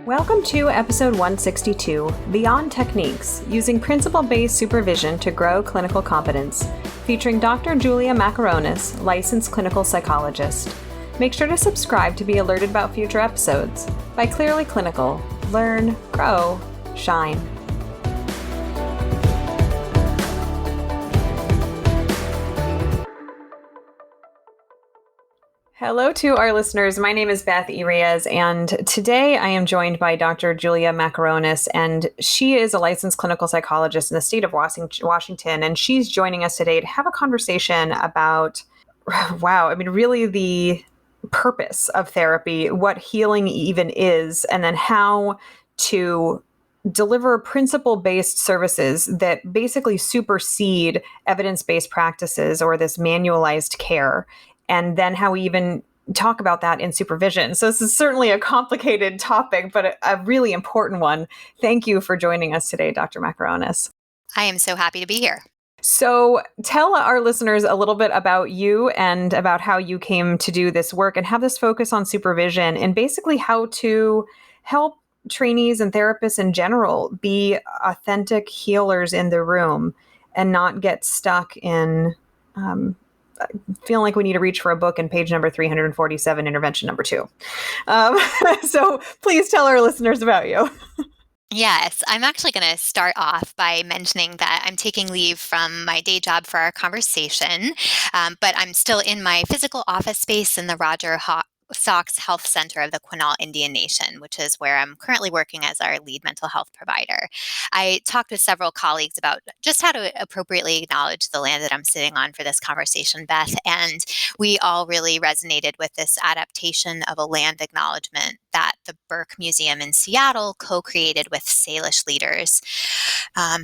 Welcome to episode 162, Beyond Techniques, Using Principle-Based Supervision to Grow Clinical Competence, featuring Dr. Julia Macaronis, licensed clinical psychologist. Make sure to subscribe to be alerted about future episodes. By Clearly Clinical, learn, grow, shine. Hello to our listeners. My name is Beth Irias, and today I am joined by Dr. Julia Macaronis, and she is a licensed clinical psychologist in the state of Washington, and she's joining us today to have a conversation about, really the purpose of therapy, what healing even is, and then how to deliver principle-based services that basically supersede evidence-based practices or this manualized care. And then how we even talk about that in supervision. So this is certainly a complicated topic, but a really important one. Thank you for joining us today, Dr. Macaronis. I am so happy to be here. So tell our listeners a little bit about you and about how you came to do this work and have this focus on supervision and basically how to help trainees and therapists in general be authentic healers in the room and not get stuck in feeling like we need to reach for a book in page number 347, intervention number 2. So please tell our listeners about you. Yes, I'm actually going to start off by mentioning that I'm taking leave from my day job for our conversation, but I'm still in my physical office space in the Roger Sox Health Center of the Quinault Indian Nation, which is where I'm currently working as our lead mental health provider. I talked with several colleagues about just how to appropriately acknowledge the land that I'm sitting on for this conversation, Beth, and we all really resonated with this adaptation of a land acknowledgement that the Burke Museum in Seattle co-created with Salish leaders.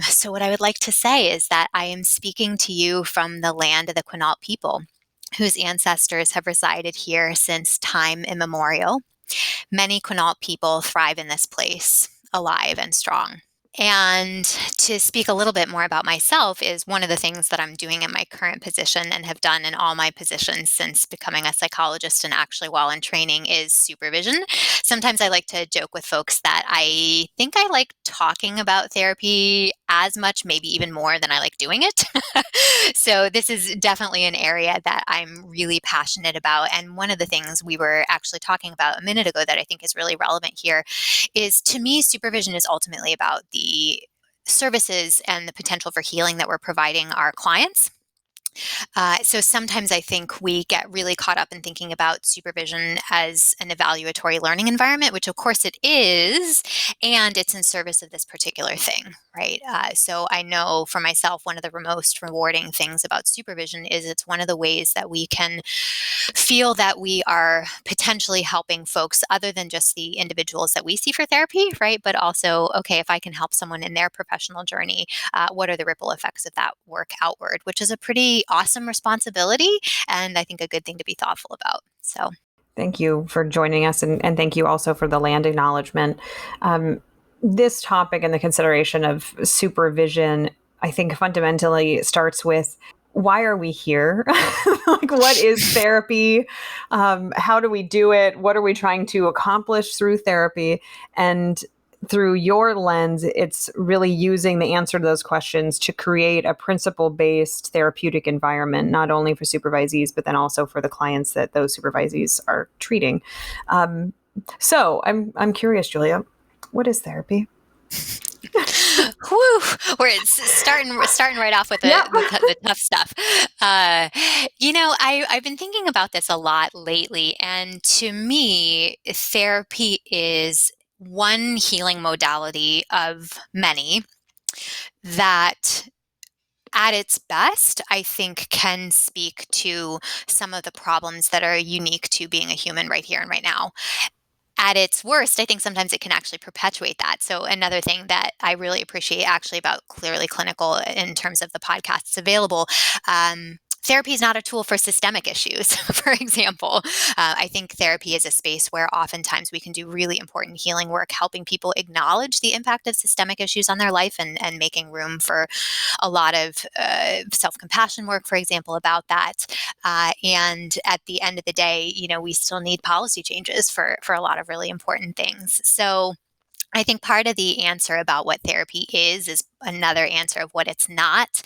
So what I would like to say is that I am speaking to you from the land of the Quinault people, whose ancestors have resided here since time immemorial. Many Quinault people thrive in this place, alive and strong. And to speak a little bit more about myself is one of the things that I'm doing in my current position and have done in all my positions since becoming a psychologist and actually while in training is supervision. Sometimes I like to joke with folks that I think I like talking about therapy as much, maybe even more than I like doing it. So this is definitely an area that I'm really passionate about. And one of the things we were actually talking about a minute ago that I think is really relevant here is, to me, supervision is ultimately about the services and the potential for healing that we're providing our clients. So sometimes I think we get really caught up in thinking about supervision as an evaluatory learning environment, which of course it is, and it's in service of this particular thing, right? So I know for myself, one of the most rewarding things about supervision is it's one of the ways that we can feel that we are potentially helping folks other than just the individuals that we see for therapy, right? But also, okay, if I can help someone in their professional journey, what are the ripple effects of that work outward, which is a pretty awesome responsibility and I think a good thing to be thoughtful about. So thank you for joining us, and thank you also for the land acknowledgement. This topic and the consideration of supervision, I think fundamentally starts with, why are we here? Like, what is therapy? How do we do it? What are we trying to accomplish through therapy? And through your lens, it's really using the answer to those questions to create a principle-based therapeutic environment, not only for supervisees, but then also for the clients that those supervisees are treating. So I'm curious, Julia, what is therapy? Whew, we're starting right off with the tough stuff. I've been thinking about this a lot lately, and to me, therapy is one healing modality of many that at its best, I think can speak to some of the problems that are unique to being a human right here and right now. At its worst, I think sometimes it can actually perpetuate that. So another thing that I really appreciate actually about Clearly Clinical in terms of the podcasts available, therapy is not a tool for systemic issues, for example. I think therapy is a space where oftentimes we can do really important healing work, helping people acknowledge the impact of systemic issues on their life and making room for a lot of self-compassion work, for example, about that. And at the end of the day, we still need policy changes for a lot of really important things. So I think part of the answer about what therapy is another answer of what it's not.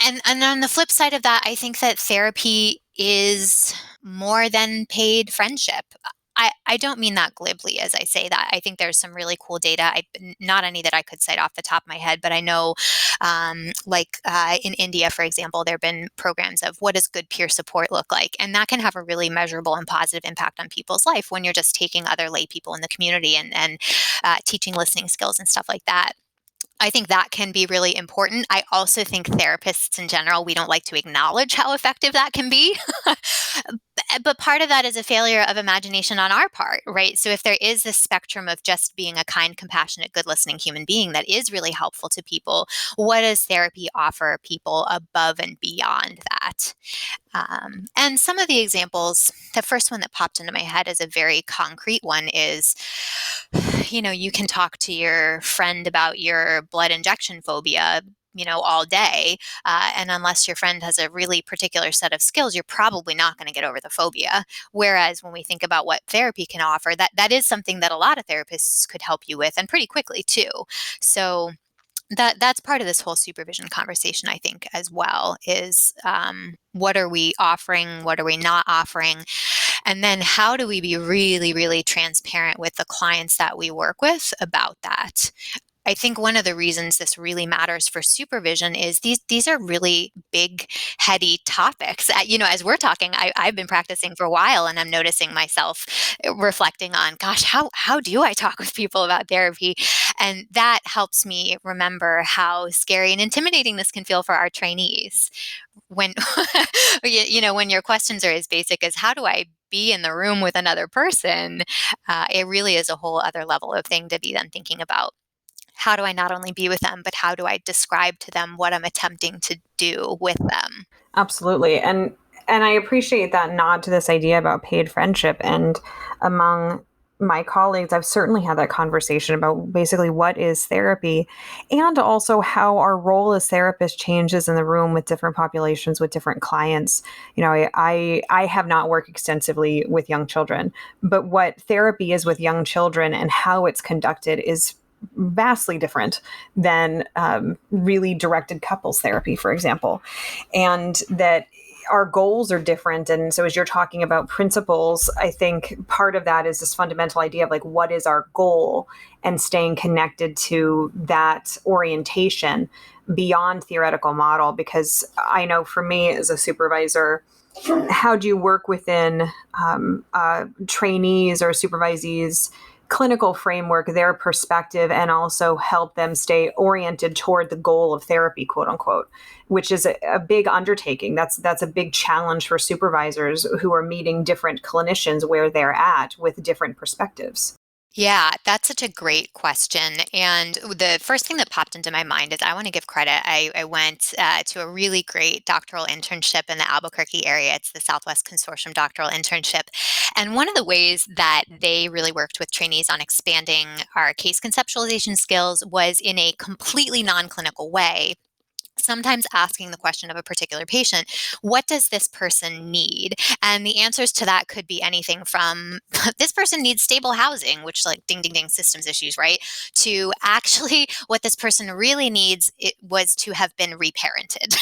And on the flip side of that, I think that therapy is more than paid friendship. I don't mean that glibly as I say that. I think there's some really cool data. Not any that I could cite off the top of my head, but I know, in India, for example, there have been programs of what does good peer support look like, and that can have a really measurable and positive impact on people's life when you're just taking other lay people in the community and teaching listening skills and stuff like that. I think that can be really important. I also think therapists in general, we don't like to acknowledge how effective that can be. But part of that is a failure of imagination on our part, right? So if there is this spectrum of just being a kind, compassionate, good listening human being that is really helpful to people, what does therapy offer people above and beyond that? And some of the examples, the first one that popped into my head as a very concrete one is, you can talk to your friend about your blood injection phobia, all day. And unless your friend has a really particular set of skills, you're probably not going to get over the phobia. Whereas when we think about what therapy can offer, that is something that a lot of therapists could help you with, and pretty quickly too. So that's part of this whole supervision conversation, I think, as well, is what are we offering? What are we not offering? And then how do we be really, really transparent with the clients that we work with about that? I think one of the reasons this really matters for supervision is these are really big, heady topics. As we're talking, I've been practicing for a while, and I'm noticing myself reflecting on, gosh, how do I talk with people about therapy? And that helps me remember how scary and intimidating this can feel for our trainees. When when your questions are as basic as how do I be in the room with another person, it really is a whole other level of thing to be then thinking about. How do I not only be with them, but how do I describe to them what I'm attempting to do with them? Absolutely. And I appreciate that nod to this idea about paid friendship. And among my colleagues, I've certainly had that conversation about basically what is therapy, and also how our role as therapists changes in the room with different populations, with different clients. I have not worked extensively with young children, but what therapy is with young children and how it's conducted is vastly different than really directed couples therapy, for example, and that our goals are different. And so, as you're talking about principles, I think part of that is this fundamental idea of like, what is our goal, and staying connected to that orientation beyond theoretical model. Because I know for me as a supervisor, how do you work within trainees or supervisees clinical framework, their perspective, and also help them stay oriented toward the goal of therapy, quote unquote, which is a big undertaking. That's a big challenge for supervisors who are meeting different clinicians where they're at with different perspectives. Yeah, that's such a great question. And the first thing that popped into my mind is I want to give credit. I went to a really great doctoral internship in the Albuquerque area. It's the Southwest Consortium Doctoral Internship. And one of the ways that they really worked with trainees on expanding our case conceptualization skills was in a completely non clinical way, sometimes asking the question of a particular patient, what does this person need? And the answers to that could be anything from this person needs stable housing, which like ding, ding, ding, systems issues, right? To actually what this person really needs it was to have been reparented,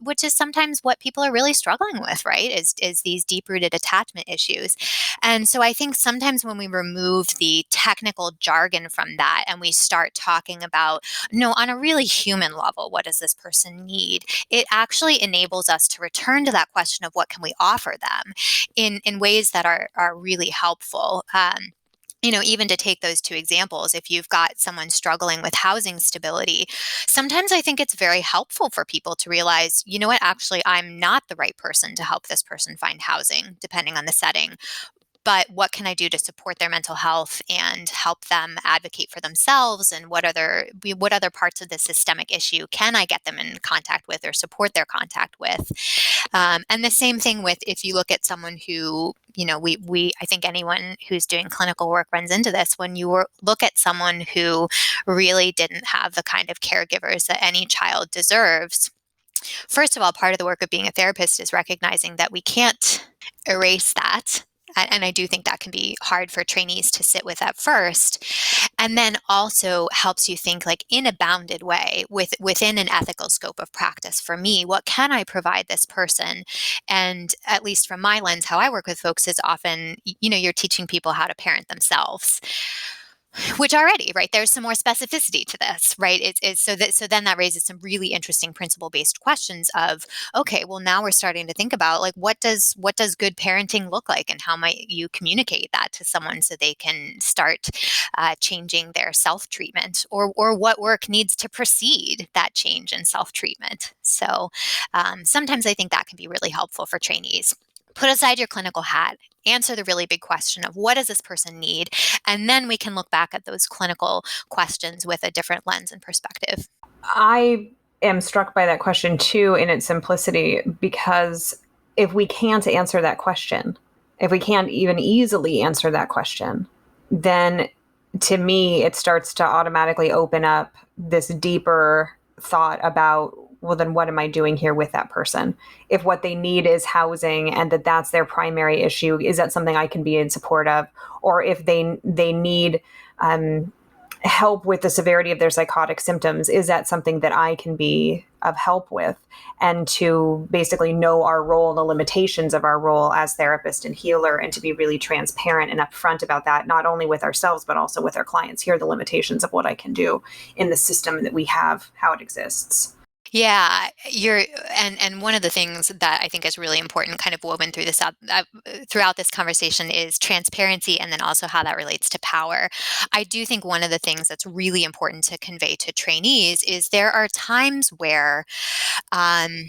which is sometimes what people are really struggling with, right? Is these deep-rooted attachment issues. And so I think sometimes when we remove the technical jargon from that and we start talking about, no, on a really human level, what does this person need? It actually enables us to return to that question of what can we offer them in ways that are really helpful. Even to take those two examples, if you've got someone struggling with housing stability, sometimes I think it's very helpful for people to realize, you know what, actually, I'm not the right person to help this person find housing, depending on the setting. But what can I do to support their mental health and help them advocate for themselves? And what other parts of the systemic issue can I get them in contact with or support their contact with? And the same thing with if you look at someone who, I think anyone who's doing clinical work runs into this. When you look at someone who really didn't have the kind of caregivers that any child deserves, first of all, part of the work of being a therapist is recognizing that we can't erase that. And I do think that can be hard for trainees to sit with at first. And then also helps you think like in a bounded way within an ethical scope of practice. For me, what can I provide this person? And at least from my lens, how I work with folks is often, you're teaching people how to parent themselves. Which already, right, there's some more specificity to this, right? It's so then that raises some really interesting principle-based questions of, okay, well now we're starting to think about like what does good parenting look like, and how might you communicate that to someone so they can start changing their self-treatment, or what work needs to precede that change in self-treatment. So sometimes I think that can be really helpful for trainees. Put aside your clinical hat, answer the really big question of what does this person need? And then we can look back at those clinical questions with a different lens and perspective. I am struck by that question too in its simplicity, because if we can't answer that question, if we can't even easily answer that question, then to me, it starts to automatically open up this deeper thought about, well, then what am I doing here with that person? If what they need is housing and that's their primary issue, is that something I can be in support of? Or if they need help with the severity of their psychotic symptoms, is that something that I can be of help with? And to basically know our role, the limitations of our role as therapist and healer, and to be really transparent and upfront about that, not only with ourselves, but also with our clients. Here are the limitations of what I can do in the system that we have, how it exists. Yeah, and one of the things that I think is really important, kind of woven through throughout this conversation, is transparency, and then also how that relates to power. I do think one of the things that's really important to convey to trainees is there are times where um,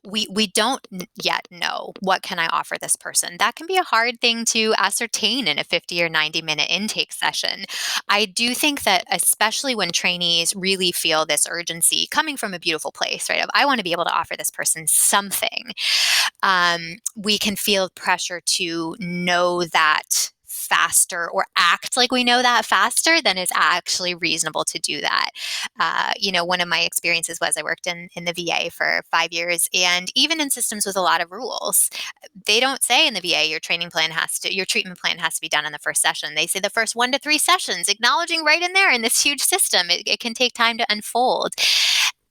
we don't yet know what can I offer this person. That can be a hard thing to ascertain in a 50 or 90-minute intake session. I do think that especially when trainees really feel this urgency coming from a beautiful place, right? Of I want to be able to offer this person something. We can feel pressure to know that faster, or act like we know that faster than is actually reasonable to do that. One of my experiences was I worked in the VA for 5 years, and even in systems with a lot of rules, they don't say in the VA your treatment plan has to be done in the first session. They say the first 1 to 3 sessions, acknowledging right in there in this huge system, it can take time to unfold.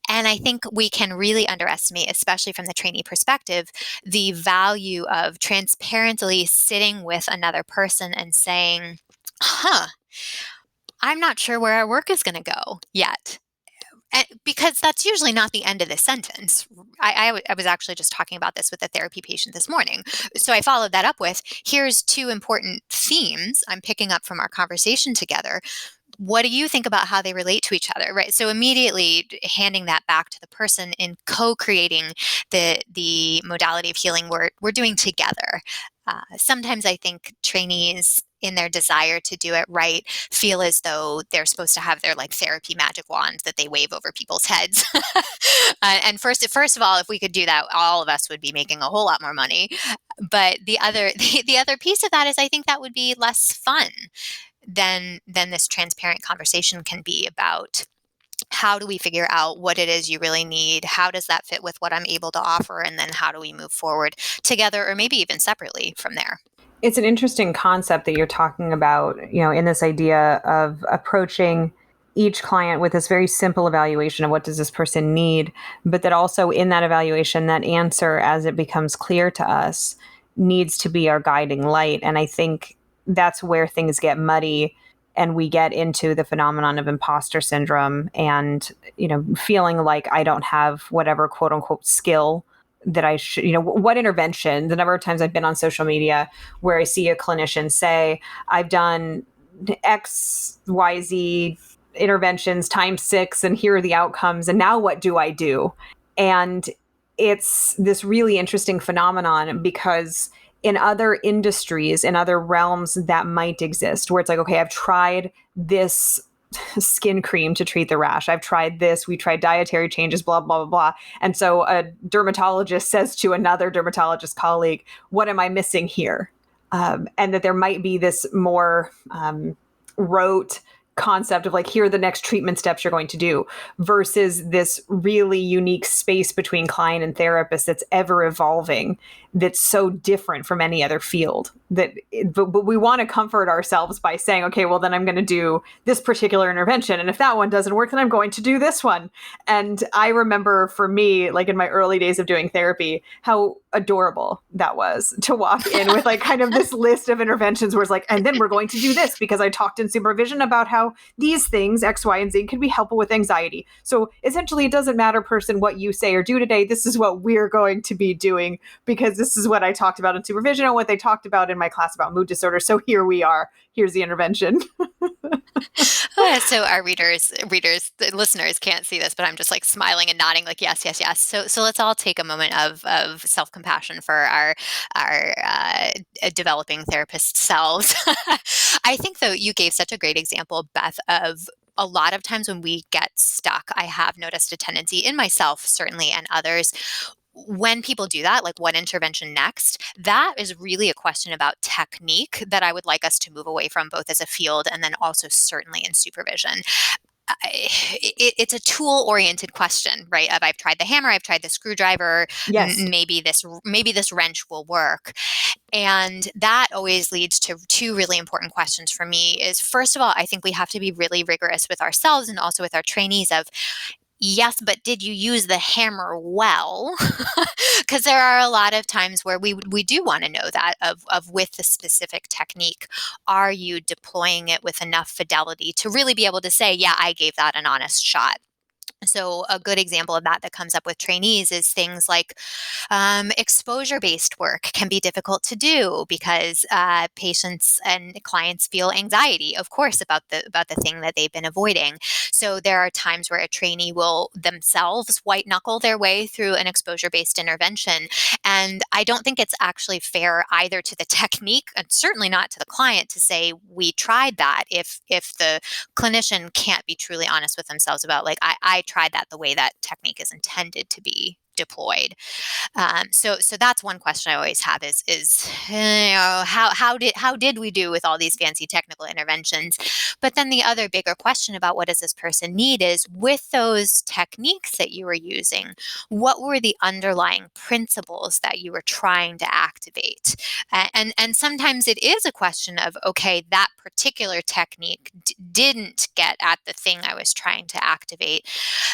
And I think we can really underestimate, especially from the trainee perspective, the value of transparently sitting with another person and saying, huh, I'm not sure where our work is going to go yet. Because that's usually not the end of the sentence. I was actually just talking about this with a therapy patient this morning. So I followed that up with, here's 2 important themes I'm picking up from our conversation together. What do you think about how they relate to each other, right? So immediately handing that back to the person in co-creating the modality of healing we're doing together. Sometimes I think trainees, in their desire to do it right, feel as though they're supposed to have their like therapy magic wand that they wave over people's heads. And first of all, if we could do that, all of us would be making a whole lot more money. But the other piece of that is I think that would be less fun than this transparent conversation can be about. How do we figure out what it is you really need? How does that fit with what I'm able to offer? And then how do we move forward together, or maybe even separately from there? It's an interesting concept that you're talking about, in this idea of approaching each client with this very simple evaluation of what does this person need, but that also in that evaluation, that answer, as it becomes clear to us, needs to be our guiding light. And I think that's where things get muddy and we get into the phenomenon of imposter syndrome and, feeling like I don't have whatever quote unquote skill that I should, what intervention, the number of times I've been on social media where I see a clinician say, I've done X, Y, Z interventions times 6, and here are the outcomes. And now what do I do? And it's this really interesting phenomenon because in other industries, in other realms that might exist, where it's like, okay, I've tried this skin cream to treat the rash. I've tried this. We tried dietary changes, blah, blah, blah, blah. And so a dermatologist says to another dermatologist colleague, what am I missing here? And that there might be this more rote concept of like, here are the next treatment steps you're going to do, versus this really unique space between client and therapist that's ever evolving, that's so different from any other field. But we want to comfort ourselves by saying, okay, well, then I'm going to do this particular intervention, and if that one doesn't work, then I'm going to do this one. And I remember, for me, like in my early days of doing therapy, how adorable that was to walk in with like kind of this list of interventions where it's like, and then we're going to do this because I talked in supervision about how these things, X, Y, and Z, can be helpful with anxiety. So essentially, it doesn't matter, person, what you say or do today. This is what we're going to be doing because this is what I talked about in supervision and what they talked about in my class about mood disorder. So here we are. Here's the intervention. So our the listeners can't see this, but I'm just like smiling and nodding like, yes, yes, yes. So let's all take a moment of self-compassion for our developing therapist selves. I think, though, you gave such a great example, Beth, of a lot of times when we get stuck. I have noticed a tendency in myself, certainly, and others, when people do that, like what intervention next, that is really a question about technique that I would like us to move away from, both as a field and then also certainly in supervision. It's a tool-oriented question, right? Of, I've tried the hammer, I've tried the screwdriver, Yes. maybe this wrench will work. And that always leads to two really important questions for me. Is, first of all, I think we have to be really rigorous with ourselves and also with our trainees of, yes, but did you use the hammer well? Because there are a lot of times where we do want to know that of with the specific technique, are you deploying it with enough fidelity to really be able to say, yeah, I gave that an honest shot. So a good example of that comes up with trainees is things like exposure-based work can be difficult to do because patients and clients feel anxiety, of course, about the thing that they've been avoiding. So there are times where a trainee will themselves white knuckle their way through an exposure-based intervention, and I don't think it's actually fair either to the technique and certainly not to the client to say we tried that if the clinician can't be truly honest with themselves about, like, I tried that the way that technique is intended to be deployed. So that's one question I always have is how did we do with all these fancy technical interventions? But then the other bigger question about what does this person need is, with those techniques that you were using, what were the underlying principles that you were trying to activate? And sometimes it is a question of, okay, that particular technique didn't get at the thing I was trying to activate.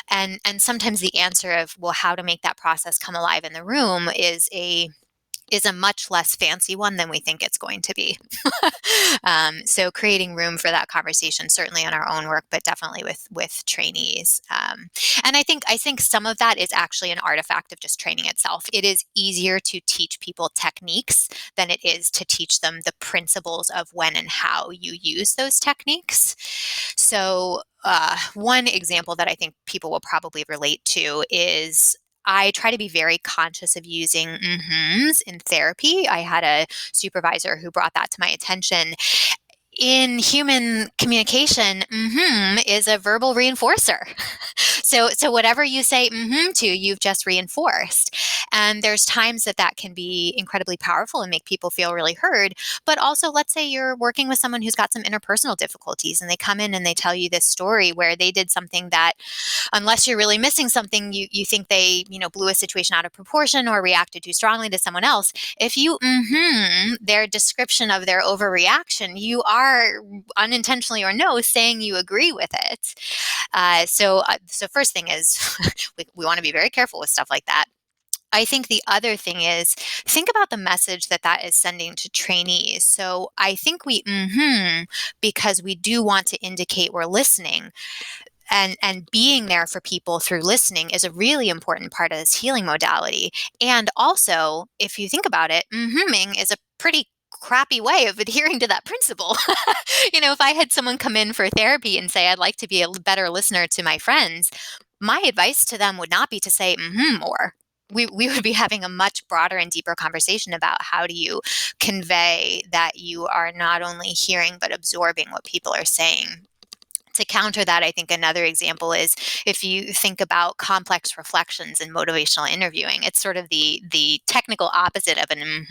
And sometimes the answer of, well, how to make that process come alive in the room is a much less fancy one than we think it's going to be. So creating room for that conversation, certainly in our own work, but definitely with trainees. And I think some of that is actually an artifact of just training itself. It is easier to teach people techniques than it is to teach them the principles of when and how you use those techniques. So one example that I think people will probably relate to is, I try to be very conscious of using mm-hms in therapy. I had a supervisor who brought that to my attention. In human communication, is a verbal reinforcer. So whatever you say to, you've just reinforced. And there's times that can be incredibly powerful and make people feel really heard. But also, let's say you're working with someone who's got some interpersonal difficulties and they come in and they tell you this story where they did something that, unless you're really missing something, you think they, blew a situation out of proportion or reacted too strongly to someone else. If you their description of their overreaction, you are unintentionally or no saying you agree with it. So first thing is we want to be very careful with stuff like that. I think the other thing is, think about the message that is sending to trainees. So I think we because we do want to indicate we're listening. And being there for people through listening is a really important part of this healing modality. And also, if you think about it, ing is a pretty crappy way of adhering to that principle. If I had someone come in for therapy and say, I'd like to be a better listener to my friends, my advice to them would not be to say more. We would be having a much broader and deeper conversation about how do you convey that you are not only hearing but absorbing what people are saying To counter that, I think another example is if you think about complex reflections in motivational interviewing, it's sort of the technical opposite of an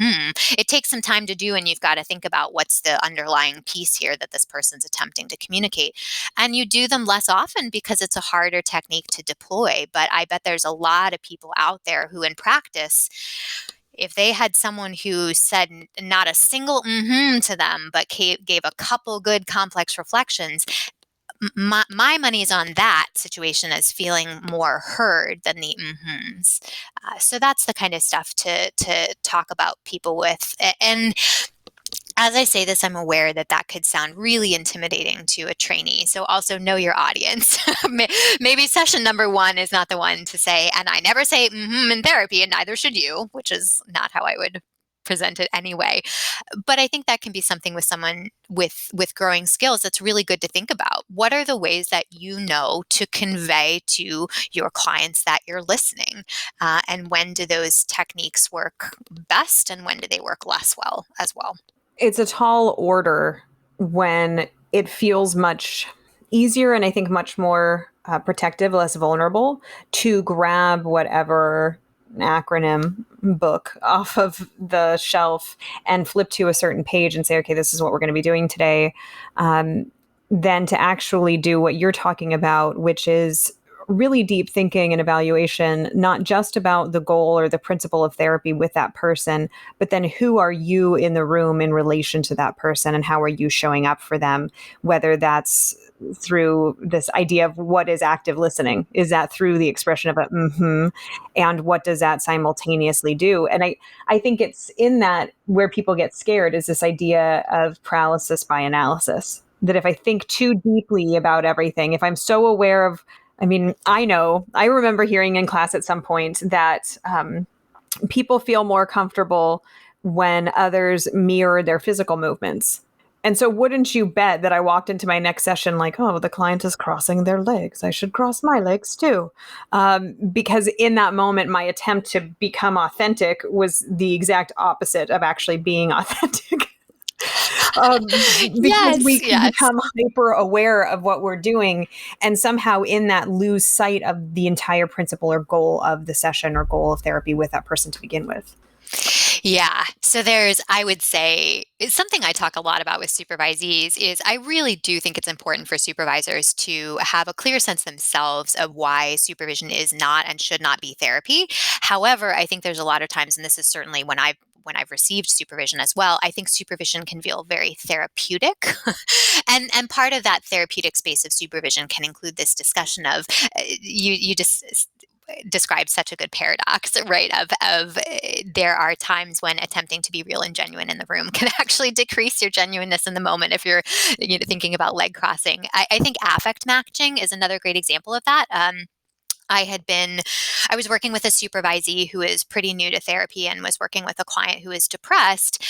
It takes some time to do, and you've got to think about what's the underlying piece here that this person's attempting to communicate. And you do them less often because it's a harder technique to deploy. But I bet there's a lot of people out there who, in practice, if they had someone who said not a single to them, but gave a couple good complex reflections, my money's on that situation as feeling more heard than the so that's the kind of stuff to talk about people with. And as I say this, I'm aware that that could sound really intimidating to a trainee. So also know your audience. Maybe session number one is not the one to say, and I never say in therapy, and neither should you, which is not how I would present it anyway. But I think that can be something with someone with growing skills that's really good to think about. What are the ways that you know to convey to your clients that you're listening? And when do those techniques work best, and when do they work less well as well? It's a tall order when it feels much easier and I think much more protective, less vulnerable to grab whatever acronym book off of the shelf and flip to a certain page and say, okay, this is what we're going to be doing today. Than to actually do what you're talking about, which is really deep thinking and evaluation, not just about the goal or the principle of therapy with that person, but then who are you in the room in relation to that person and how are you showing up for them? Whether that's through this idea of what is active listening, is that through the expression of a and what does that simultaneously do? And I think it's in that where people get scared is this idea of paralysis by analysis. That if I think too deeply about everything, if I'm so aware of, I mean, I remember hearing in class at some point that people feel more comfortable when others mirror their physical movements. And so wouldn't you bet that I walked into my next session like, oh, the client is crossing their legs. I should cross my legs too. Because in that moment, my attempt to become authentic was the exact opposite of actually being authentic. Because we Yes, can yes. become hyper aware of what we're doing and somehow in that lose sight of the entire principle or goal of the session or goal of therapy with that person to begin with. Yeah. So I would say, it's something I talk a lot about with supervisees is I really do think it's important for supervisors to have a clear sense themselves of why supervision is not and should not be therapy. However, I think there's a lot of times, and this is certainly when I've received supervision as well, I think supervision can feel very therapeutic. And part of that therapeutic space of supervision can include this discussion of you just described such a good paradox, right? Of there are times when attempting to be real and genuine in the room can actually decrease your genuineness in the moment if you're thinking about leg crossing. I think affect matching is another great example of that. I was working with a supervisee who is pretty new to therapy and was working with a client who is depressed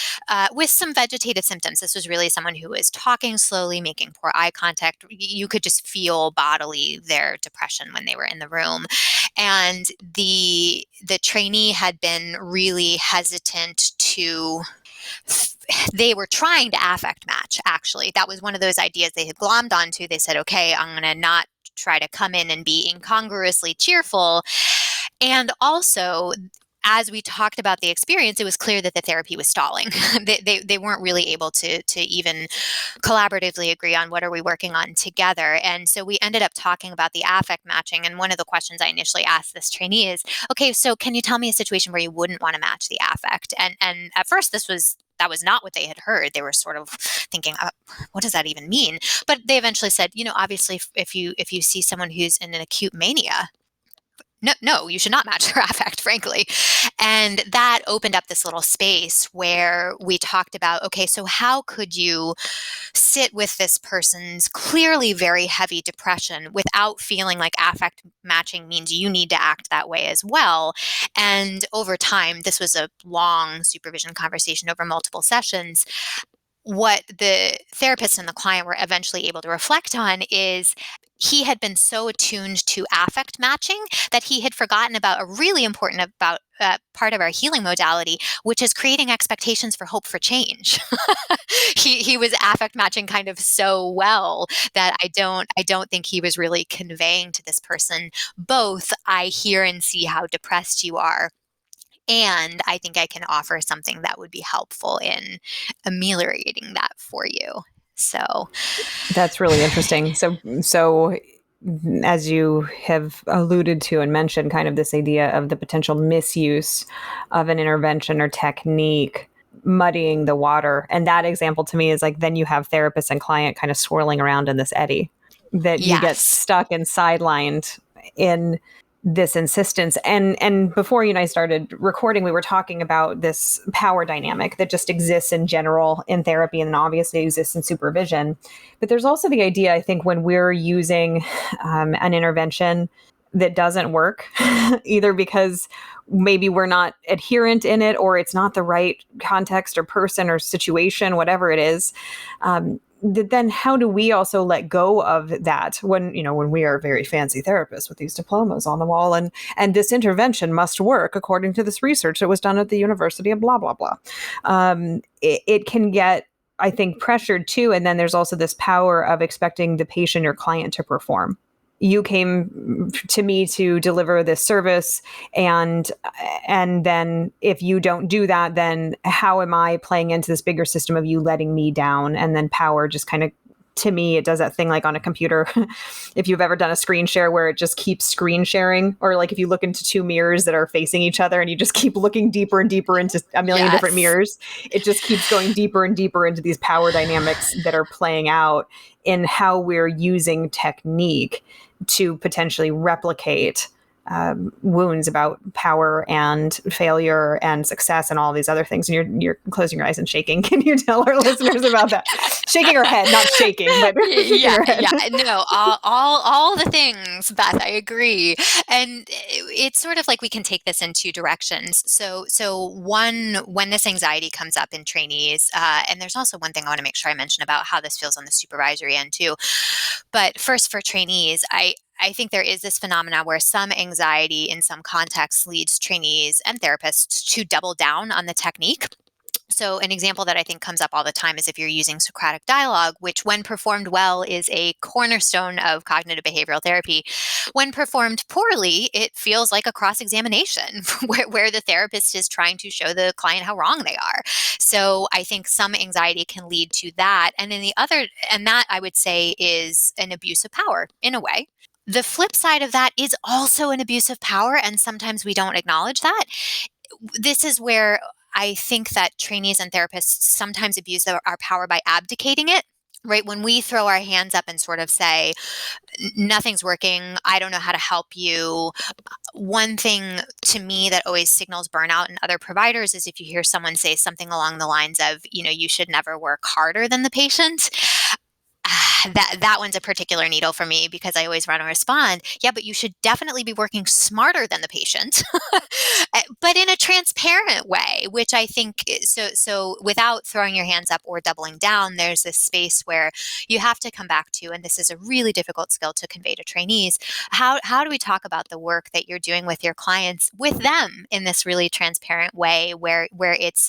with some vegetative symptoms. This was really someone who was talking slowly, making poor eye contact. You could just feel bodily their depression when they were in the room. And the trainee had been really hesitant to they were trying to affect match, actually. That was one of those ideas they had glommed onto. They said, okay, I'm going to not try to come in and be incongruously cheerful. And also, as we talked about the experience, it was clear that the therapy was stalling. They weren't really able to even collaboratively agree on what are we working on together. And so we ended up talking about the affect matching. And one of the questions I initially asked this trainee is, okay, so can you tell me a situation where you wouldn't want to match the affect? And at first that was not what they had heard. They were sort of thinking, what does that even mean? But they eventually said, obviously if you see someone who's in an acute mania, no, you should not match their affect, frankly. And that opened up this little space where we talked about, okay, so how could you sit with this person's clearly very heavy depression without feeling like affect matching means you need to act that way as well? And over time, this was a long supervision conversation over multiple sessions. What the therapist and the client were eventually able to reflect on is he had been so attuned to affect matching that he had forgotten about a really important part of our healing modality, which is creating expectations for hope for change. He was affect matching kind of so well that I don't think he was really conveying to this person both, I hear and see how depressed you are, and I think I can offer something that would be helpful in ameliorating that for you. So, That's really interesting. So as you have alluded to and mentioned, kind of this idea of the potential misuse of an intervention or technique muddying the water. And that example to me is like, then you have therapist and client kind of swirling around in this eddy, that you get yes. stuck and sidelined in this insistence. And before you and I started recording, we were talking about this power dynamic that just exists in general in therapy and obviously exists in supervision. But there's also the idea, I think, when we're using an intervention that doesn't work, either because maybe we're not adherent in it or it's not the right context or person or situation, whatever it is. Then how do we also let go of that when, when we are very fancy therapists with these diplomas on the wall, and this intervention must work according to this research that was done at the university of blah blah blah. It can get, I think, pressured too, and then there's also this power of expecting the patient or client to perform. You came to me to deliver this service, and then if you don't do that, then how am I playing into this bigger system of you letting me down? And then power just kind of, to me, it does that thing like on a computer. If you've ever done a screen share where it just keeps screen sharing, or like if you look into two mirrors that are facing each other and you just keep looking deeper and deeper into a million different Yes. mirrors, it just keeps going deeper and deeper into these power dynamics that are playing out in how we're using technique to potentially replicate wounds about power and failure and success and all these other things. And you're closing your eyes and shaking. Can you tell our listeners about that? Shaking her head, not shaking, but shaking Yeah, her head. yeah. No, all the things, Beth, I agree. And it's sort of like we can take this in two directions. So one, when this anxiety comes up in trainees, and there's also one thing I want to make sure I mention about how this feels on the supervisory end too. But first, for trainees, I think there is this phenomena where some anxiety in some contexts leads trainees and therapists to double down on the technique. So, an example that I think comes up all the time is if you're using Socratic dialogue, which, when performed well, is a cornerstone of cognitive behavioral therapy. When performed poorly, it feels like a cross examination where the therapist is trying to show the client how wrong they are. So, I think some anxiety can lead to that. And then and that I would say is an abuse of power in a way. The flip side of that is also an abuse of power, and sometimes we don't acknowledge that. This is where I think that trainees and therapists sometimes abuse our power by abdicating it. Right? When we throw our hands up and sort of say, nothing's working, I don't know how to help you. One thing to me that always signals burnout in other providers is if you hear someone say something along the lines of, you should never work harder than the patient. That one's a particular needle for me because I always want to respond, yeah, but you should definitely be working smarter than the patient, but in a transparent way, which I think so without throwing your hands up or doubling down, there's this space where you have to come back to, and this is a really difficult skill to convey to trainees. How do we talk about the work that you're doing with your clients with them in this really transparent way where it's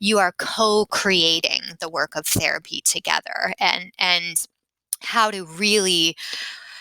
you are co-creating the work of therapy together, and how to really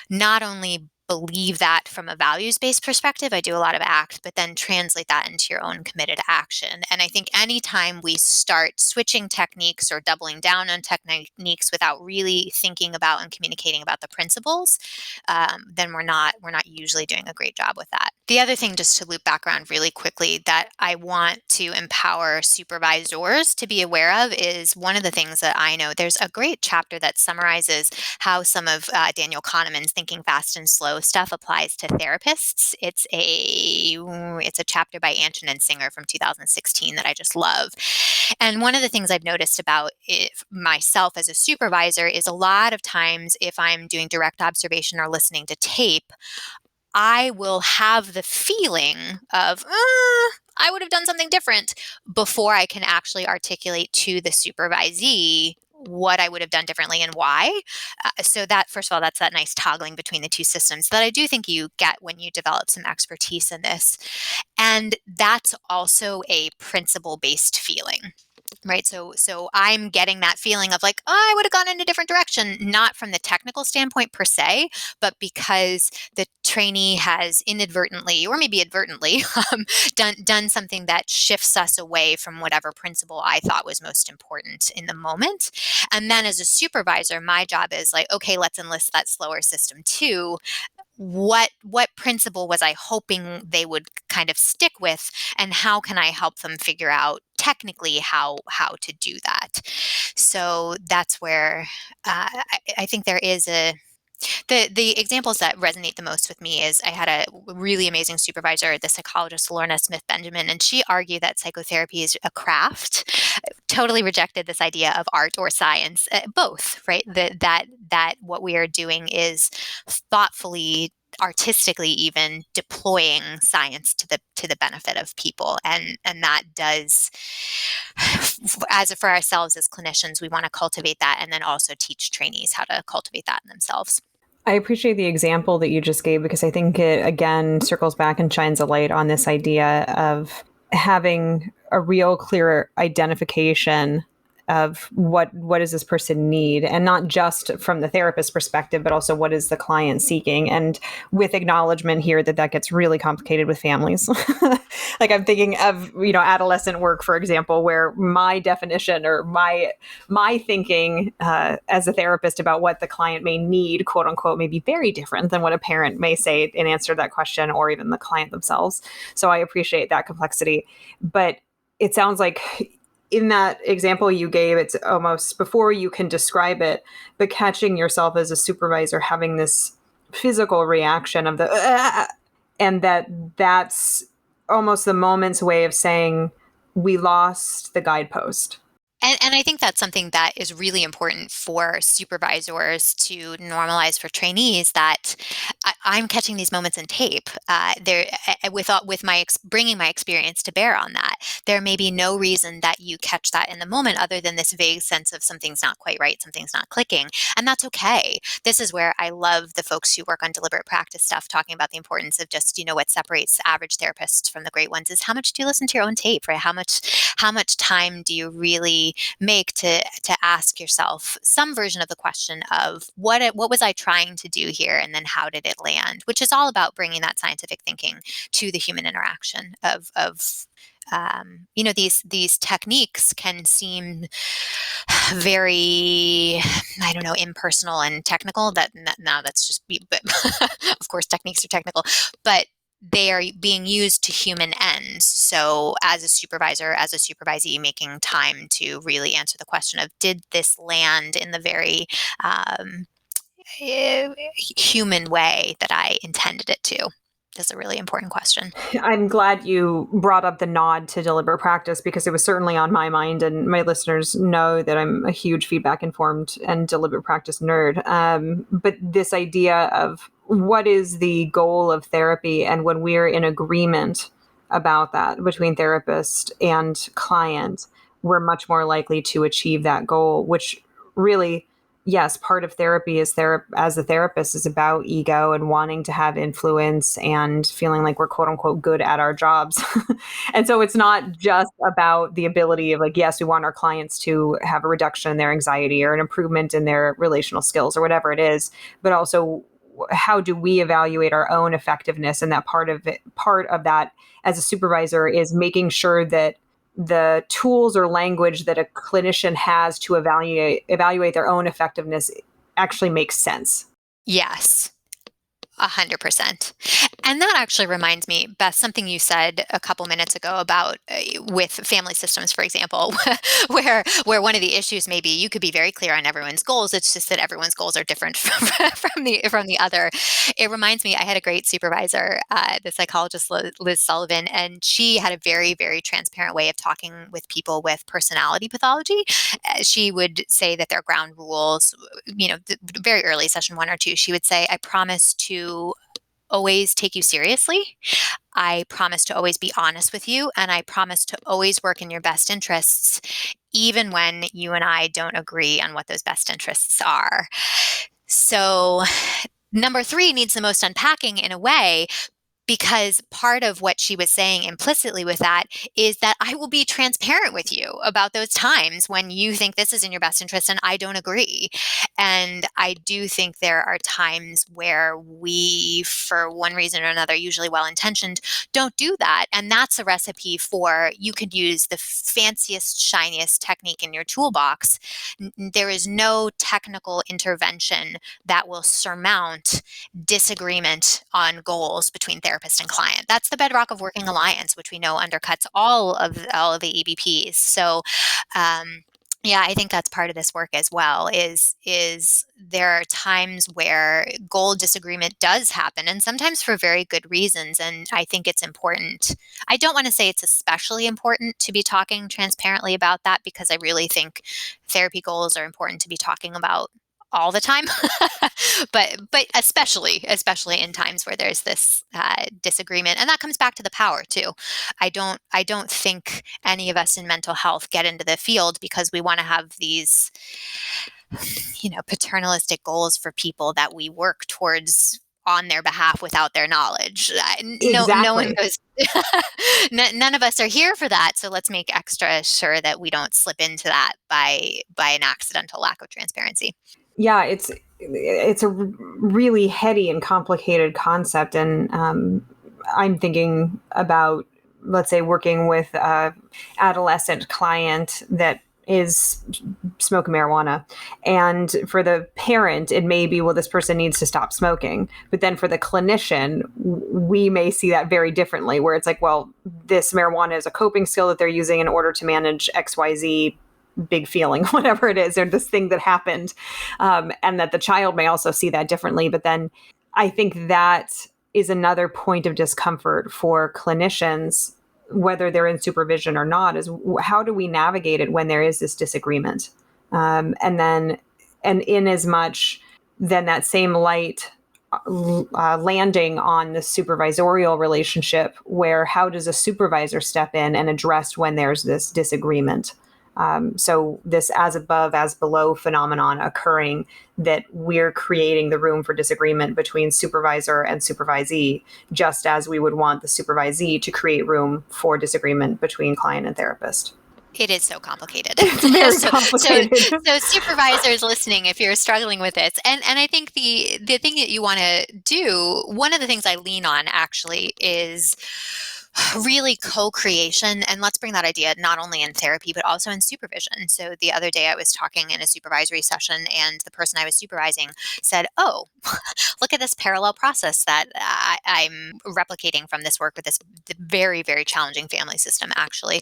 not only believe that from a values-based perspective, I do a lot of ACT, but then translate that into your own committed action. And I think anytime we start switching techniques or doubling down on techniques without really thinking about and communicating about the principles, then we're not usually doing a great job with that. The other thing, just to loop back around really quickly, that I want to empower supervisors to be aware of is one of the things that I know. There's a great chapter that summarizes how some of Daniel Kahneman's Thinking Fast and Slow stuff applies to therapists. It's a chapter by Antonin Singer from 2016 that I just love. And one of the things I've noticed about it myself as a supervisor is a lot of times if I'm doing direct observation or listening to tape, I will have the feeling of, I would have done something different before I can actually articulate to the supervisee what I would have done differently and why. So that, first of all, that's that nice toggling between the two systems that I do think you get when you develop some expertise in this. And that's also a principle-based feeling. Right. So I'm getting that feeling of like, oh, I would have gone in a different direction, not from the technical standpoint per se, but because the trainee has inadvertently or maybe advertently done something that shifts us away from whatever principle I thought was most important in the moment. And then as a supervisor, my job is like, okay, let's enlist that slower system too. What principle was I hoping they would kind of stick with, and how can I help them figure out technically how to do that? So that's where I think there is the examples that resonate the most with me is I had a really amazing supervisor, the psychologist Lorna Smith Benjamin, and she argued that psychotherapy is a craft. Totally rejected this idea of art or science, both, right? That what we are doing is thoughtfully, artistically even deploying science to the benefit of people, and that does, as for ourselves as clinicians, we want to cultivate that and then also teach trainees how to cultivate that in themselves. I appreciate the example that you just gave because I think it again circles back and shines a light on this idea of having a real clear identification of what does this person need, and not just from the therapist perspective, but also what is the client seeking, and with acknowledgement here that that gets really complicated with families. Like I'm thinking of adolescent work, for example, where my definition or my thinking as a therapist about what the client may need, quote unquote, may be very different than what a parent may say in answer to that question, or even the client themselves. So I appreciate that complexity. But it sounds like in that example you gave, it's almost before you can describe it, but catching yourself as a supervisor having this physical reaction of the and that's almost the moment's way of saying we lost the guidepost. And I think that's something that is really important for supervisors to normalize for trainees, that I'm catching these moments in tape. With my bringing my experience to bear on that, there may be no reason that you catch that in the moment other than this vague sense of something's not quite right, something's not clicking, and that's okay. This is where I love the folks who work on deliberate practice stuff, talking about the importance of just, what separates average therapists from the great ones is how much do you listen to your own tape, right? How much time do you really make to ask yourself some version of the question of what was I trying to do here, and then how did it land, which is all about bringing that scientific thinking to the human interaction of these techniques can seem very, I don't know, impersonal and technical. Now that's just, but of course, techniques are technical, but they are being used to human ends. So as a supervisor, as a supervisee, making time to really answer the question of, did this land in the very human way that I intended it to? Is a really important question. I'm glad you brought up the nod to deliberate practice because it was certainly on my mind, and my listeners know that I'm a huge feedback informed and deliberate practice nerd. But this idea of what is the goal of therapy, and when we're in agreement about that between therapist and client, we're much more likely to achieve that goal, which really, yes, part of therapy is as a therapist is about ego and wanting to have influence and feeling like we're quote unquote good at our jobs. And so it's not just about the ability of like, yes, we want our clients to have a reduction in their anxiety or an improvement in their relational skills or whatever it is, but also how do we evaluate our own effectiveness? And that part of that as a supervisor is making sure that the tools or language that a clinician has to evaluate their own effectiveness actually makes sense. Yes. 100%. And that actually reminds me, Beth, something you said a couple minutes ago about with family systems, for example, where one of the issues may be you could be very clear on everyone's goals. It's just that everyone's goals are different from the other. It reminds me, I had a great supervisor, the psychologist Liz Sullivan, and she had a very, very transparent way of talking with people with personality pathology. She would say that their ground rules, very early, session 1 or 2, she would say, I promise to always take you seriously. I promise to always be honest with you, and I promise to always work in your best interests, even when you and I don't agree on what those best interests are. So, number three needs the most unpacking in a way, because part of what she was saying implicitly with that is that I will be transparent with you about those times when you think this is in your best interest and I don't agree. And I do think there are times where we, for one reason or another, usually well intentioned, don't do that. And that's a recipe for you could use the fanciest, shiniest technique in your toolbox. There is no technical intervention that will surmount disagreement on goals between therapist and client. That's the bedrock of working alliance, which we know undercuts all of the EBPs. So, yeah, I think that's part of this work as well. Is there are times where goal disagreement does happen, and sometimes for very good reasons. And I think it's important. I don't want to say it's especially important to be talking transparently about that, because I really think therapy goals are important to be talking about all the time, but especially in times where there's this disagreement, and that comes back to the power too. I don't think any of us in mental health get into the field because we want to have these, paternalistic goals for people that we work towards on their behalf without their knowledge. No one Exactly. goes. None of us are here for that. So let's make extra sure that we don't slip into that by an accidental lack of transparency. Yeah, it's a really heady and complicated concept, and I'm thinking about, let's say, working with a adolescent client that is smoking marijuana, and for the parent it may be, well, this person needs to stop smoking, but then for the clinician we may see that very differently, where it's like, well, this marijuana is a coping skill that they're using in order to manage XYZ big feeling, whatever it is, or this thing that happened. And that the child may also see that differently. But then I think that is another point of discomfort for clinicians, whether they're in supervision or not, is how do we navigate it when there is this disagreement? And in as much, then that same light landing on the supervisorial relationship, where how does a supervisor step in and address when there's this disagreement? So this as above, as below phenomenon occurring, that we're creating the room for disagreement between supervisor and supervisee, just as we would want the supervisee to create room for disagreement between client and therapist. It is so complicated. It's very so, so, complicated. so supervisors listening, if you're struggling with this, and I think the thing that you want to do, one of the things I lean on actually is really co-creation. And let's bring that idea not only in therapy, but also in supervision. So the other day I was talking in a supervisory session, and the person I was supervising said, "Oh, look at this parallel process that I'm replicating from this work with this very, very challenging family system, actually."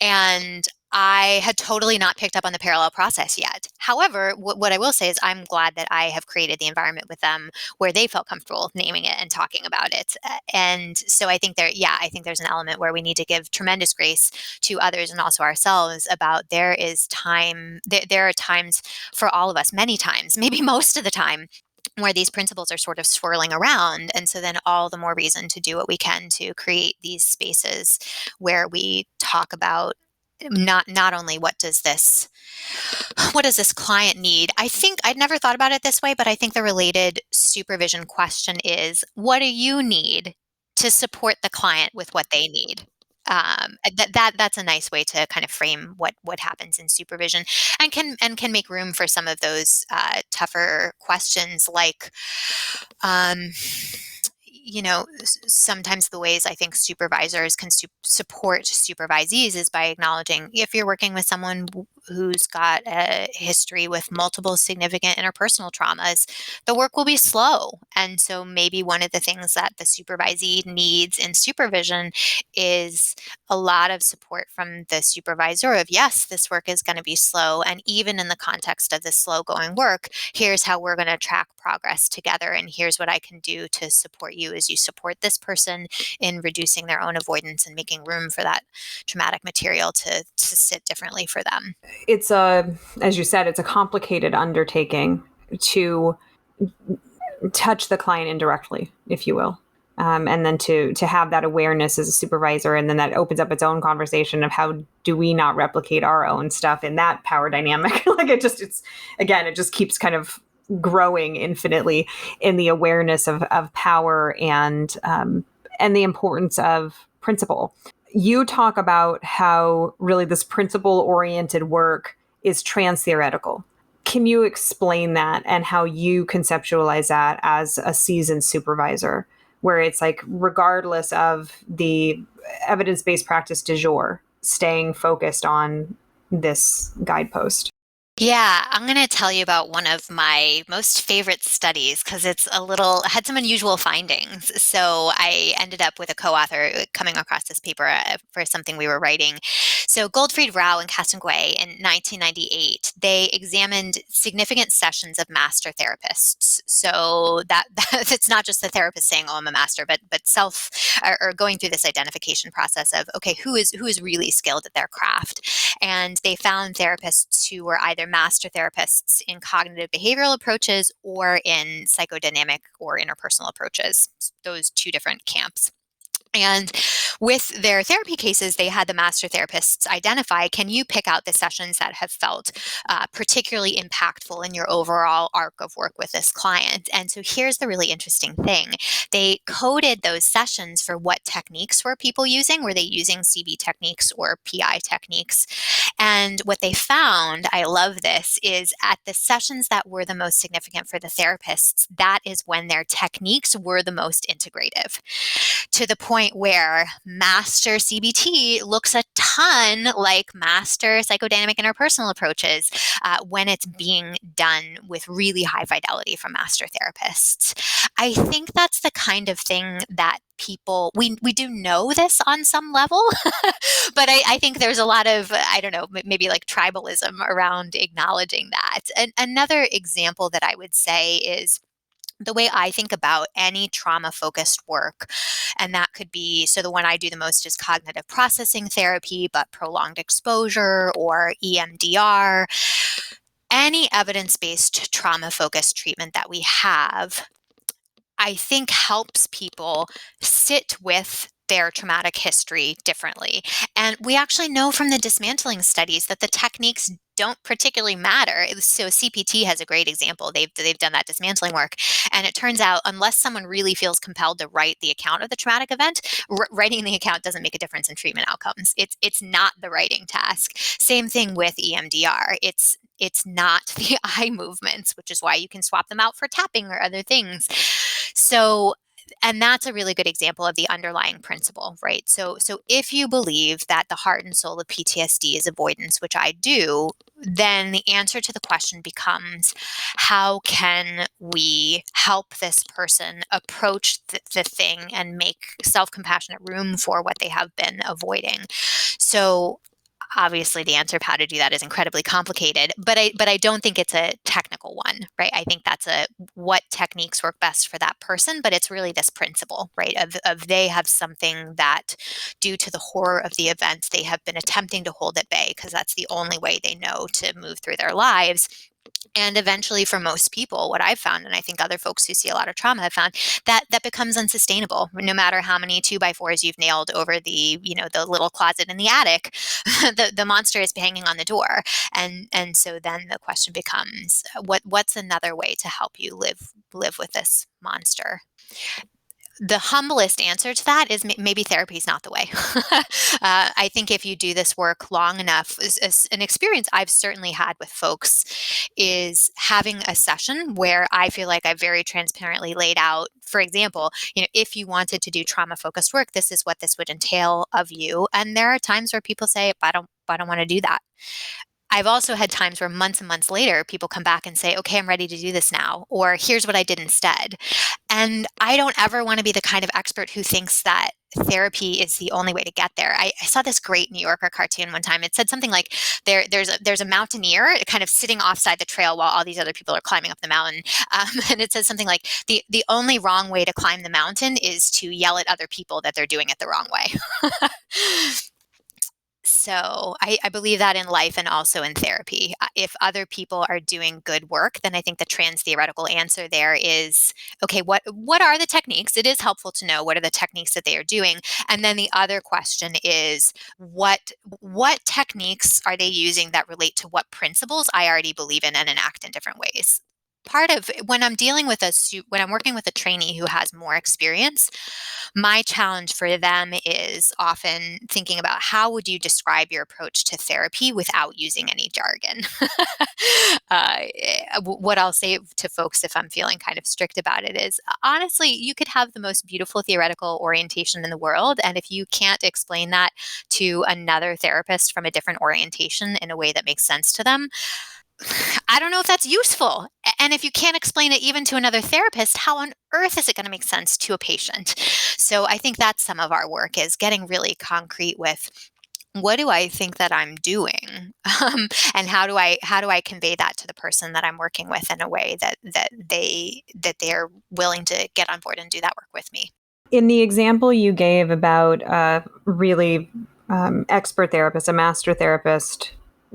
And I had totally not picked up on the parallel process yet. However, what I will say is I'm glad that I have created the environment with them where they felt comfortable naming it and talking about it. And so I think I think there's an element where we need to give tremendous grace to others and also ourselves about there is time, there are times for all of us, many times, maybe most of the time, where these principles are sort of swirling around. And so then all the more reason to do what we can to create these spaces where we talk about not only what does this client need. I think I'd never thought about it this way, but I think the related supervision question is, what do you need to support the client with what they need? That's a nice way to kind of frame what happens in supervision, and can make room for some of those tougher questions, like sometimes the ways I think supervisors can support supervisees is by acknowledging, if you're working with someone who's got a history with multiple significant interpersonal traumas, the work will be slow. And so maybe one of the things that the supervisee needs in supervision is a lot of support from the supervisor of, yes, this work is going to be slow. And even in the context of this slow going work, here's how we're going to track progress together. And here's what I can do to support you as you support this person in reducing their own avoidance and making room for that traumatic material to sit differently for them. As you said, it's a complicated undertaking to touch the client indirectly, if you will. And then to have that awareness as a supervisor, and then that opens up its own conversation of how do we not replicate our own stuff in that power dynamic. Like it just keeps kind of growing infinitely in the awareness of power and the importance of principle. You talk about how really this principle oriented work is trans theoretical. Can you explain that and how you conceptualize that as a seasoned supervisor, where it's like, regardless of the evidence based practice du jour, staying focused on this guidepost? Yeah, I'm going to tell you about one of my most favorite studies because had some unusual findings. So I ended up with a co-author coming across this paper for something we were writing. So Goldfried, Rao, and Castonguay in 1998, they examined significant sessions of master therapists. So that's not just the therapist saying, "Oh, I'm a master," but or going through this identification process of, okay, who is really skilled at their craft. And they found therapists who were either master therapists in cognitive behavioral approaches or in psychodynamic or interpersonal approaches, those two different camps. And with their therapy cases, they had the master therapists identify, can you pick out the sessions that have felt particularly impactful in your overall arc of work with this client? And so here's the really interesting thing. They coded those sessions for what techniques were people using. Were they using CB techniques or PI techniques? And what they found, I love this, is at the sessions that were the most significant for the therapists, that is when their techniques were the most integrative, to the point where master CBT looks a ton like master psychodynamic interpersonal approaches when it's being done with really high fidelity from master therapists. I think that's the kind of thing that we do know this on some level, but I think there's a lot of, I don't know, maybe like tribalism around acknowledging that. And another example that I would say is the way I think about any trauma-focused work, and that could be, so the one I do the most is cognitive processing therapy, but prolonged exposure or EMDR. Any evidence-based trauma-focused treatment that we have, I think helps people sit with their traumatic history differently. And we actually know from the dismantling studies that the techniques don't particularly matter. So CPT has a great example. They've done that dismantling work. And it turns out, unless someone really feels compelled to write the account of the traumatic event, writing the account doesn't make a difference in treatment outcomes. It's not the writing task. Same thing with EMDR. It's not the eye movements, which is why you can swap them out for tapping or other things. So, and that's a really good example of the underlying principle, right? So if you believe that the heart and soul of PTSD is avoidance, which I do, then the answer to the question becomes, how can we help this person approach the thing and make self-compassionate room for what they have been avoiding? So obviously the answer of how to do that is incredibly complicated, but I don't think it's a technical one, right? I think that's what techniques work best for that person, but it's really this principle, right? Of they have something that, due to the horror of the event, they have been attempting to hold at bay because that's the only way they know to move through their lives. And eventually, for most people, what I've found, and I think other folks who see a lot of trauma have found, that becomes unsustainable. No matter how many 2x4s you've nailed over the little closet in the attic, the monster is hanging on the door. And so then the question becomes, what's another way to help you live with this monster? The humblest answer to that is maybe therapy is not the way. I think if you do this work long enough, is an experience I've certainly had with folks is having a session where I feel like I've very transparently laid out, for example, if you wanted to do trauma-focused work, this is what this would entail of you. And there are times where people say, I don't want to do that. I've also had times where months and months later, people come back and say, okay, I'm ready to do this now, or here's what I did instead. And I don't ever want to be the kind of expert who thinks that therapy is the only way to get there. I saw this great New Yorker cartoon one time. It said something like there's a mountaineer kind of sitting offside the trail while all these other people are climbing up the mountain. And it says something like the only wrong way to climb the mountain is to yell at other people that they're doing it the wrong way. So I believe that in life and also in therapy. If other people are doing good work, then I think the trans theoretical answer there is, okay, what are the techniques? It is helpful to know what are the techniques that they are doing. And then the other question is, what techniques are they using that relate to what principles I already believe in and enact in different ways? Part of when I'm dealing with when I'm working with a trainee who has more experience, my challenge for them is often thinking about how would you describe your approach to therapy without using any jargon. What I'll say to folks if I'm feeling kind of strict about it is, honestly, you could have the most beautiful theoretical orientation in the world, and if you can't explain that to another therapist from a different orientation in a way that makes sense to them, I don't know if that's useful. And if you can't explain it even to another therapist, how on earth is it going to make sense to a patient? So I think that's some of our work, is getting really concrete with what do I think that I'm doing, and how do I convey that to the person that I'm working with in a way that they're willing to get on board and do that work with me. In the example you gave about really expert therapist, a master therapist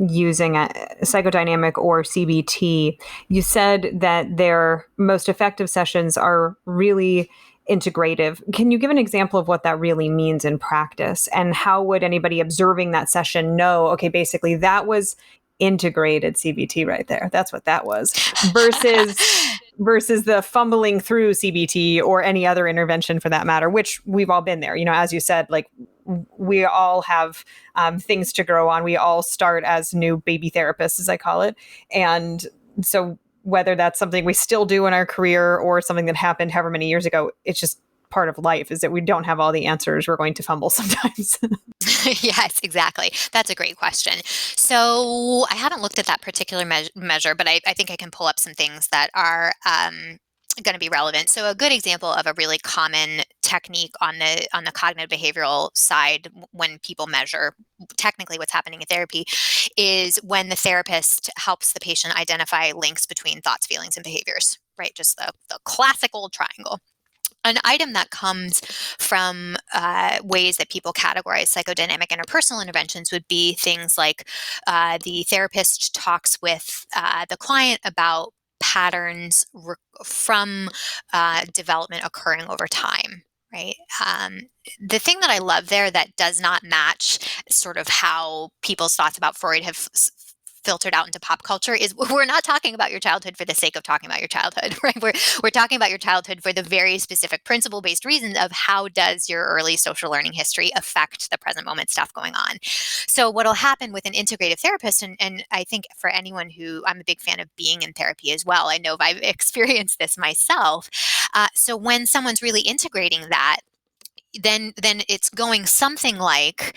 using a psychodynamic or CBT, you said that their most effective sessions are really integrative. Can you give an example of what that really means in practice? And how would anybody observing that session know, okay, basically that was integrated CBT right there. That's what that was. Versus the fumbling through CBT or any other intervention for that matter, which we've all been there. As you said, like we all have things to grow on. We all start as new baby therapists, as I call it. And so whether that's something we still do in our career or something that happened however many years ago, it's just part of life, is that we don't have all the answers. We're going to fumble sometimes. Yes, exactly. That's a great question. So I haven't looked at that particular measure, but I think I can pull up some things that are going to be relevant. So a good example of a really common technique on the cognitive behavioral side when people measure technically what's happening in therapy is when the therapist helps the patient identify links between thoughts, feelings, and behaviors, right? Just the classic old triangle. An item that comes from ways that people categorize psychodynamic interpersonal interventions would be things like the therapist talks with the client about patterns from development occurring over time. Right. The thing that I love there that does not match sort of how people's thoughts about Freud have filtered out into pop culture is we're not talking about your childhood for the sake of talking about your childhood, right? We're talking about your childhood for the very specific principle-based reasons of how does your early social learning history affect the present moment stuff going on. So what'll happen with an integrative therapist, and I think for anyone who, I'm a big fan of being in therapy as well. I know I've experienced this myself. So when someone's really integrating that, then it's going something like,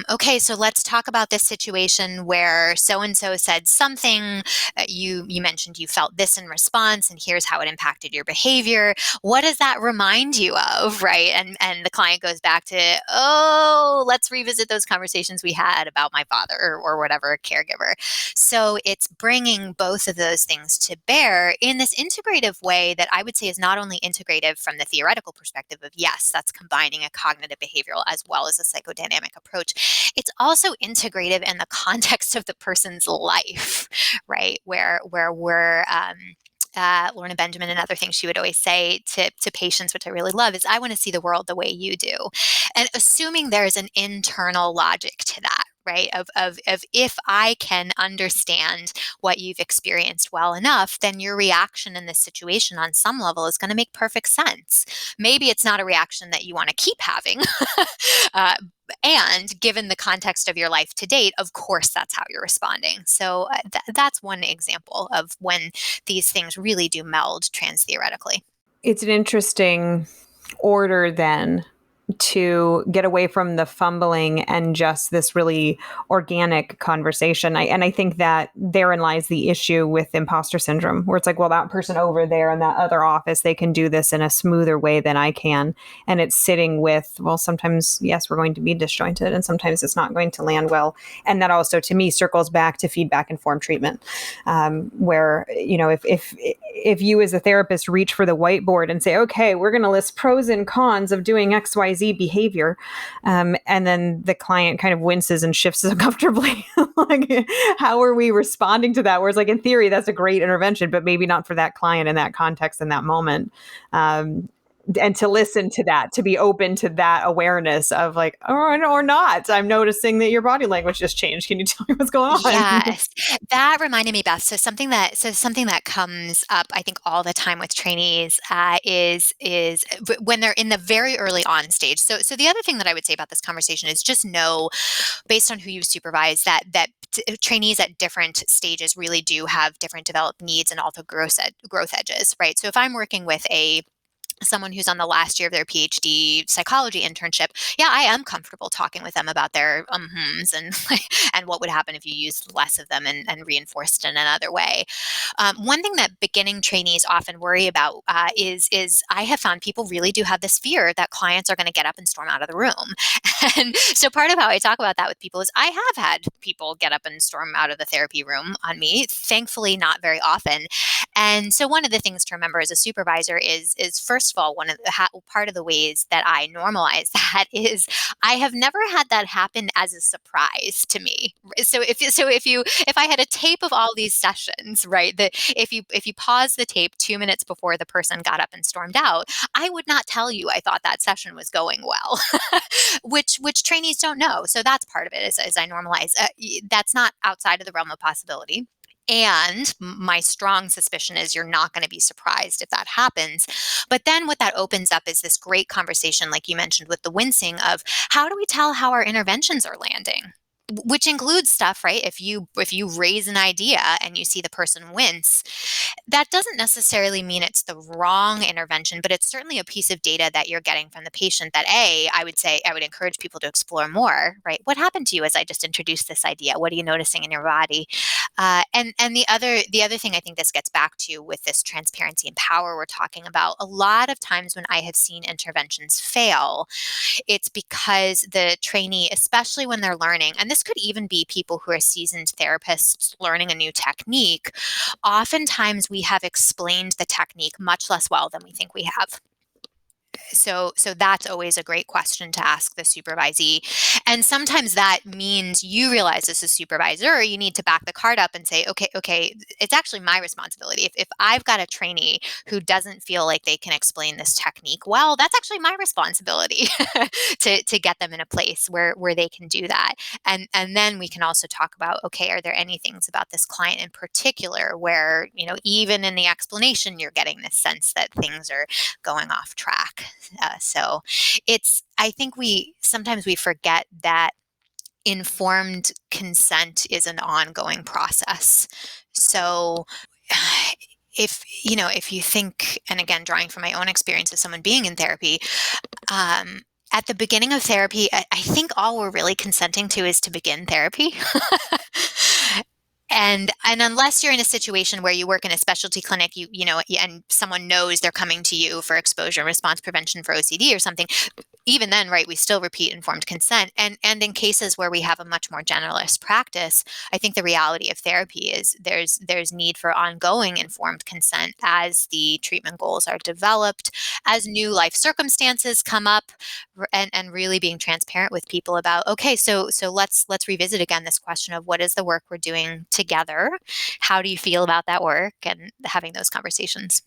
okay, so let's talk about this situation where so-and-so said something, you mentioned you felt this in response, and here's how it impacted your behavior. What does that remind you of, right? And the client goes back to, oh, let's revisit those conversations we had about my father or whatever caregiver. So it's bringing both of those things to bear in this integrative way that I would say is not only integrative from the theoretical perspective of, yes, that's combining a cognitive behavioral as well as a psychodynamic approach. It's also integrative in the context of the person's life, right? Where we're Lorna Benjamin, another thing she would always say to patients, which I really love, is I want to see the world the way you do. And assuming there's an internal logic to that, right? Of if I can understand what you've experienced well enough, then your reaction in this situation on some level is going to make perfect sense. Maybe it's not a reaction that you want to keep having. And given the context of your life to date, of course, that's how you're responding. So that's one example of when these things really do meld trans-theoretically. It's an interesting order then to get away from the fumbling and just this really organic conversation. I think that therein lies the issue with imposter syndrome, where it's like, well, that person over there in that other office, they can do this in a smoother way than I can. And it's sitting with, well, sometimes, yes, we're going to be disjointed and sometimes it's not going to land well. And that also, to me, circles back to feedback informed treatment, where, if you as a therapist reach for the whiteboard and say, okay, we're going to list pros and cons of doing XYZ XYZ behavior. And then the client kind of winces and shifts uncomfortably. Like, how are we responding to that? Whereas, like, in theory, that's a great intervention, but maybe not for that client in that context in that moment. Um, and to listen to that, to be open to that awareness of like, or not. I'm noticing that your body language just changed. Can you tell me what's going on? Yes, that reminded me, Beth. So something that comes up, I think, all the time with trainees when they're in the very early on stage. So the other thing that I would say about this conversation is just know, based on who you supervise, that trainees at different stages really do have different developed needs and also growth edges, right? So if I'm working with someone who's on the last year of their PhD psychology internship, yeah, I am comfortable talking with them about their hms and and what would happen if you used less of them and reinforced in another way. One thing that beginning trainees often worry about is I have found people really do have this fear that clients are going to get up and storm out of the room. And so part of how I talk about that with people is I have had people get up and storm out of the therapy room on me, thankfully not very often. And so one of the things to remember as a supervisor is first of all, part of the ways that I normalize that is I have never had that happen as a surprise to me. If I had a tape of all these sessions, right, that if you pause the tape 2 minutes before the person got up and stormed out, I would not tell you I thought that session was going well, which trainees don't know. So that's part of it, as I normalize. That's not outside of the realm of possibility. And my strong suspicion is you're not going to be surprised if that happens. But then what that opens up is this great conversation, like you mentioned, with the wincing of how do we tell how our interventions are landing? Which includes stuff, right? If you raise an idea and you see the person wince, that doesn't necessarily mean it's the wrong intervention, but it's certainly a piece of data that you're getting from the patient that I would say I would encourage people to explore more, right? What happened to you as I just introduced this idea? What are you noticing in your body? And the other thing I think this gets back to with this transparency and power we're talking about, a lot of times when I have seen interventions fail, it's because the trainee, especially when they're learning, and this could even be people who are seasoned therapists learning a new technique, oftentimes we have explained the technique much less well than we think we have. So that's always a great question to ask the supervisee. And sometimes that means you realize as a supervisor, you need to back the card up and say, okay, it's actually my responsibility. If I've got a trainee who doesn't feel like they can explain this technique well, that's actually my responsibility to get them in a place where they can do that. And then we can also talk about, okay, are there any things about this client in particular where, even in the explanation, you're getting this sense that things are going off track. I think sometimes we forget that informed consent is an ongoing process. So if you think, and again, drawing from my own experience as someone being in therapy, at the beginning of therapy, I think all we're really consenting to is to begin therapy. And unless you're in a situation where you work in a specialty clinic, and someone knows they're coming to you for exposure and response prevention for OCD or something, even then, right, we still repeat informed consent. And in cases where we have a much more generalist practice, I think the reality of therapy is there's need for ongoing informed consent as the treatment goals are developed, as new life circumstances come up, and really being transparent with people about, okay, so let's revisit again this question of what is the work we're doing together? How do you feel about that work? And having those conversations.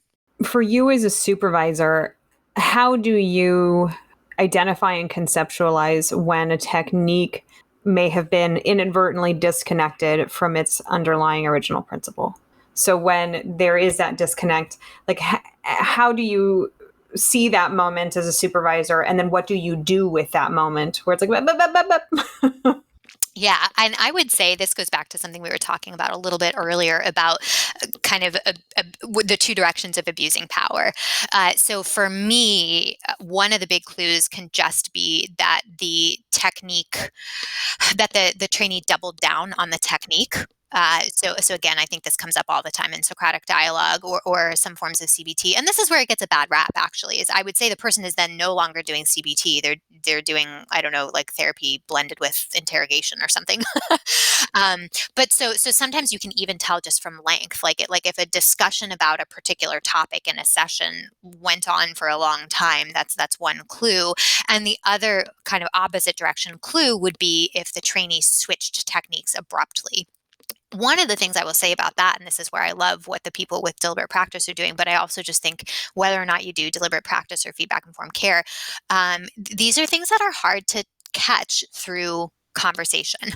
For you as a supervisor, how do you identify and conceptualize when a technique may have been inadvertently disconnected from its underlying original principle? So when there is that disconnect, like how do you see that moment as a supervisor, and then what do you do with that moment where it's like bup, bup, bup, bup, bup? Yeah, and I would say this goes back to something we were talking about a little bit earlier about kind of the two directions of abusing power. So for me, one of the big clues can just be that the technique, that the trainee doubled down on the technique So again, I think this comes up all the time in Socratic dialogue or some forms of CBT. And this is where it gets a bad rap, actually, is I would say the person is then no longer doing CBT. They're doing, I don't know, like therapy blended with interrogation or something. um, but so sometimes you can even tell just from length, like if a discussion about a particular topic in a session went on for a long time, that's one clue. And the other kind of opposite direction clue would be if the trainee switched techniques abruptly. One of the things I will say about that, and this is where I love what the people with deliberate practice are doing, but I also just think whether or not you do deliberate practice or feedback informed care, these are things that are hard to catch through conversation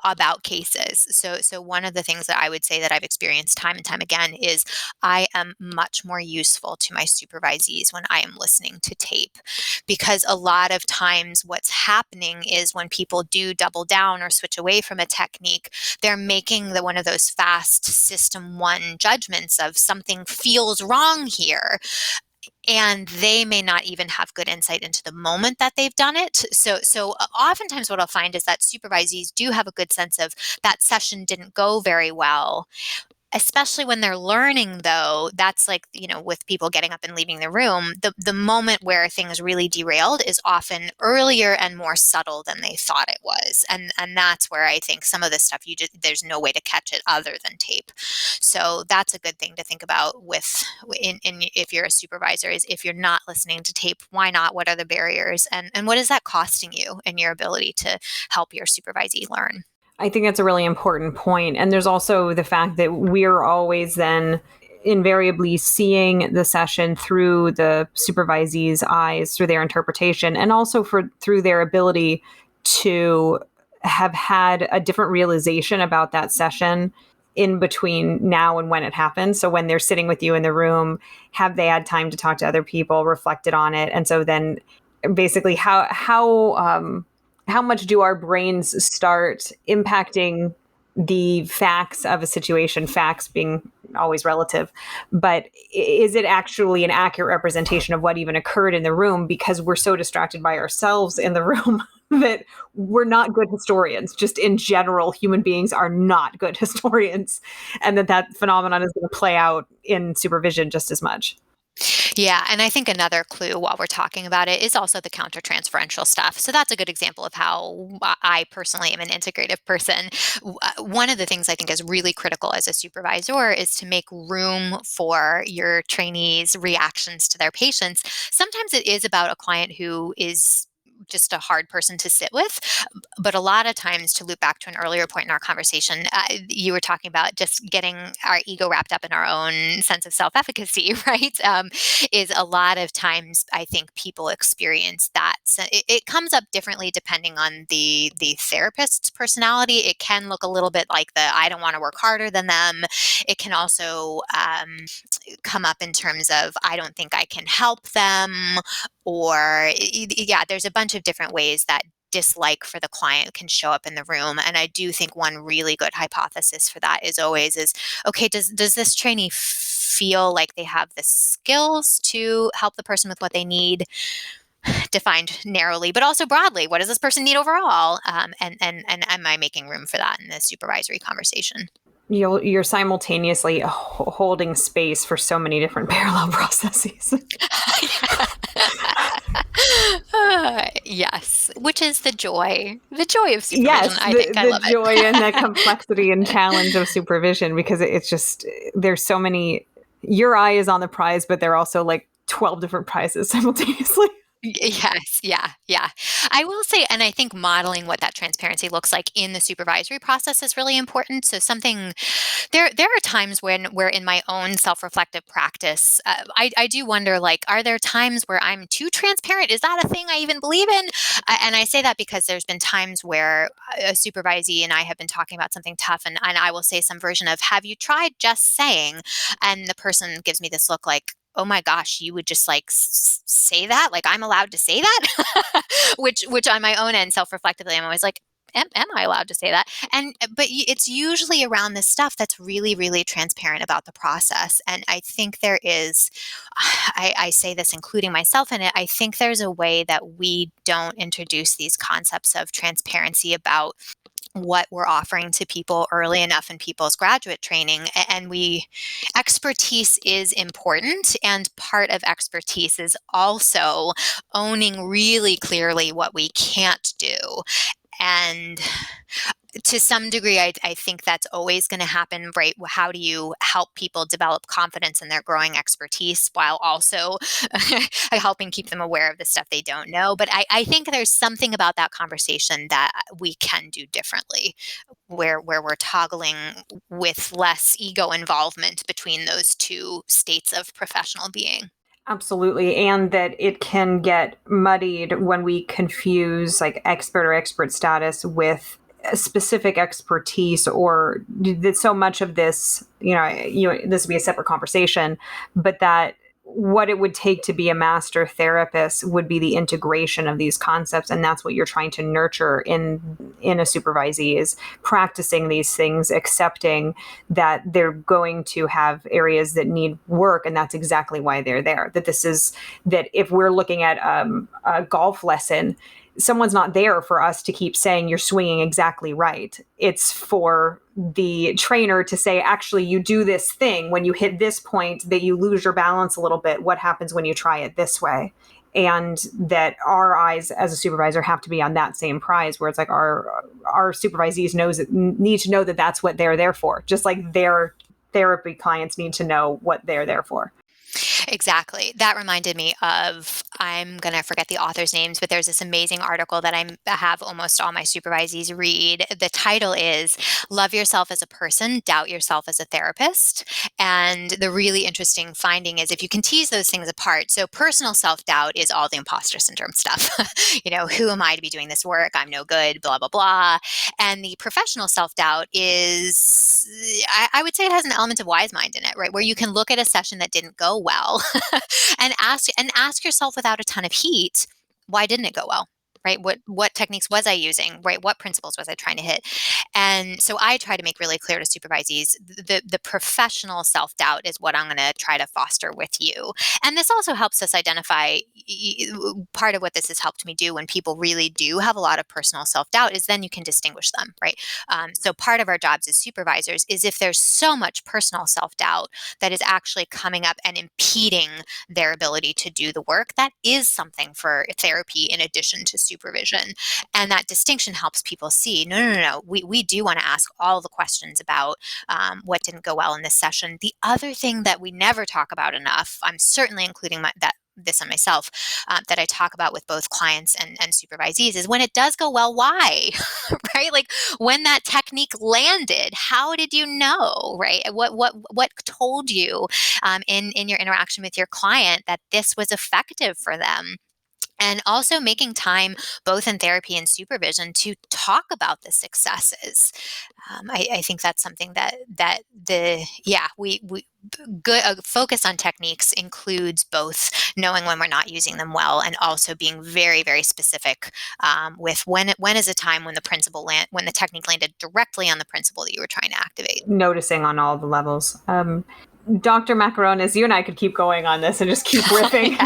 about cases. So one of the things that I would say that I've experienced time and time again is I am much more useful to my supervisees when I am listening to tape, because a lot of times what's happening is when people do double down or switch away from a technique, they're making one of those fast system one judgments of something feels wrong here, and they may not even have good insight into the moment that they've done it. So oftentimes what I'll find is that supervisees do have a good sense of that session didn't go very well. Especially when they're learning, though, that's like, with people getting up and leaving the room, the moment where things really derailed is often earlier and more subtle than they thought it was. And that's where I think some of this stuff, there's no way to catch it other than tape. So that's a good thing to think about if you're a supervisor, is if you're not listening to tape, why not? What are the barriers? And what is that costing you in your ability to help your supervisee learn? I think that's a really important point. And there's also the fact that we're always then invariably seeing the session through the supervisee's eyes, through their interpretation, and also through their ability to have had a different realization about that session in between now and when it happens. So when they're sitting with you in the room, have they had time to talk to other people, reflected on it? And so then basically how much do our brains start impacting the facts of a situation, facts being always relative, but is it actually an accurate representation of what even occurred in the room, because we're so distracted by ourselves in the room that we're not good historians. Just in general, human beings are not good historians, and that phenomenon is going to play out in supervision just as much. Yeah, and I think another clue while we're talking about it is also the countertransferential stuff. So that's a good example of how I personally am an integrative person. One of the things I think is really critical as a supervisor is to make room for your trainees' reactions to their patients. Sometimes it is about a client who is just a hard person to sit with. But a lot of times, to loop back to an earlier point in our conversation, you were talking about just getting our ego wrapped up in our own sense of self-efficacy, right? Is a lot of times I think people experience that. So it comes up differently depending on the therapist's personality. It can look a little bit like the I don't want to work harder than them. It can also come up in terms of I don't think I can help them, or yeah, there's a bunch of different ways that dislike for the client can show up in the room. And I do think one really good hypothesis for that is okay, does this trainee feel like they have the skills to help the person with what they need, defined narrowly but also broadly? What does this person need overall? And am I making room for that in the supervisory conversation? You're simultaneously holding space for so many different parallel processes. Yes, which is the joy of supervision. Yes, I think I the love it. joy and the complexity and challenge of supervision, because it's just there's so many. Your eye is on the prize, but there are also like 12 different prizes simultaneously. Yes, yeah, yeah. I will say, and I think modeling what that transparency looks like in the supervisory process is really important. So there are times where in my own self-reflective practice, I do wonder, like, are there times where I'm too transparent? Is that a thing I even believe in? And I say that because there's been times where a supervisee and I have been talking about something tough, and I will say some version of, have you tried just saying? And the person gives me this look like, oh my gosh, you would just like say that? Like I'm allowed to say that? which on my own end, self-reflectively, I'm always like, am I allowed to say that? But it's usually around this stuff that's really, really transparent about the process. And I think there is, I say this including myself in it, I think there's a way that we don't introduce these concepts of transparency about what we're offering to people early enough in people's graduate training. And expertise is important. And part of expertise is also owning really clearly what we can't do. And to some degree, I think that's always going to happen, right? How do you help people develop confidence in their growing expertise while also helping keep them aware of the stuff they don't know? But I think there's something about that conversation that we can do differently, where we're toggling with less ego involvement between those two states of professional being. Absolutely. And that it can get muddied when we confuse like expert or expert status with specific expertise, or that so much of this, this would be a separate conversation, but that what it would take to be a master therapist would be the integration of these concepts. And that's what you're trying to nurture in a supervisee, is practicing these things, accepting that they're going to have areas that need work, and that's exactly why they're there. That if we're looking at a golf lesson, someone's not there for us to keep saying you're swinging exactly right. It's for the trainer to say, actually, you do this thing when you hit this point that you lose your balance a little bit. What happens when you try it this way? And that our eyes as a supervisor have to be on that same prize, where it's like our supervisees need to know that that's what they're there for, just like their therapy clients need to know what they're there for. Exactly. That reminded me of, I'm going to forget the author's names, but there's this amazing article that I have almost all my supervisees read. The title is Love Yourself as a Person, Doubt Yourself as a Therapist. And the really interesting finding is if you can tease those things apart, so personal self-doubt is all the imposter syndrome stuff. Who am I to be doing this work? I'm no good, blah, blah, blah. And the professional self-doubt is, I would say it has an element of wise mind in it, right? Where you can look at a session that didn't go well and ask yourself without a ton of heat, why didn't it go well? Right? What techniques was I using? Right? What principles was I trying to hit? And so I try to make really clear to supervisees the professional self-doubt is what I'm going to try to foster with you. And this also helps us identify part of what this has helped me do when people really do have a lot of personal self-doubt is then you can distinguish them, right? So part of our jobs as supervisors is if there's so much personal self-doubt that is actually coming up and impeding their ability to do the work, that is something for therapy in addition to supervision. And that distinction helps people see, no. We do want to ask all the questions about what didn't go well in this session. The other thing that we never talk about enough, I'm certainly including this on myself, that I talk about with both clients and supervisees, is when it does go well, why? Right? Like when that technique landed, how did you know? Right? What told you in your interaction with your client that this was effective for them? And also making time both in therapy and supervision to talk about the successes. I think that's something we good focus on techniques includes both knowing when we're not using them well and also being very, very specific with when is a time when when the technique landed directly on the principle that you were trying to activate. Noticing on all the levels. Dr. Macaronis, you and I could keep going on this and just keep riffing.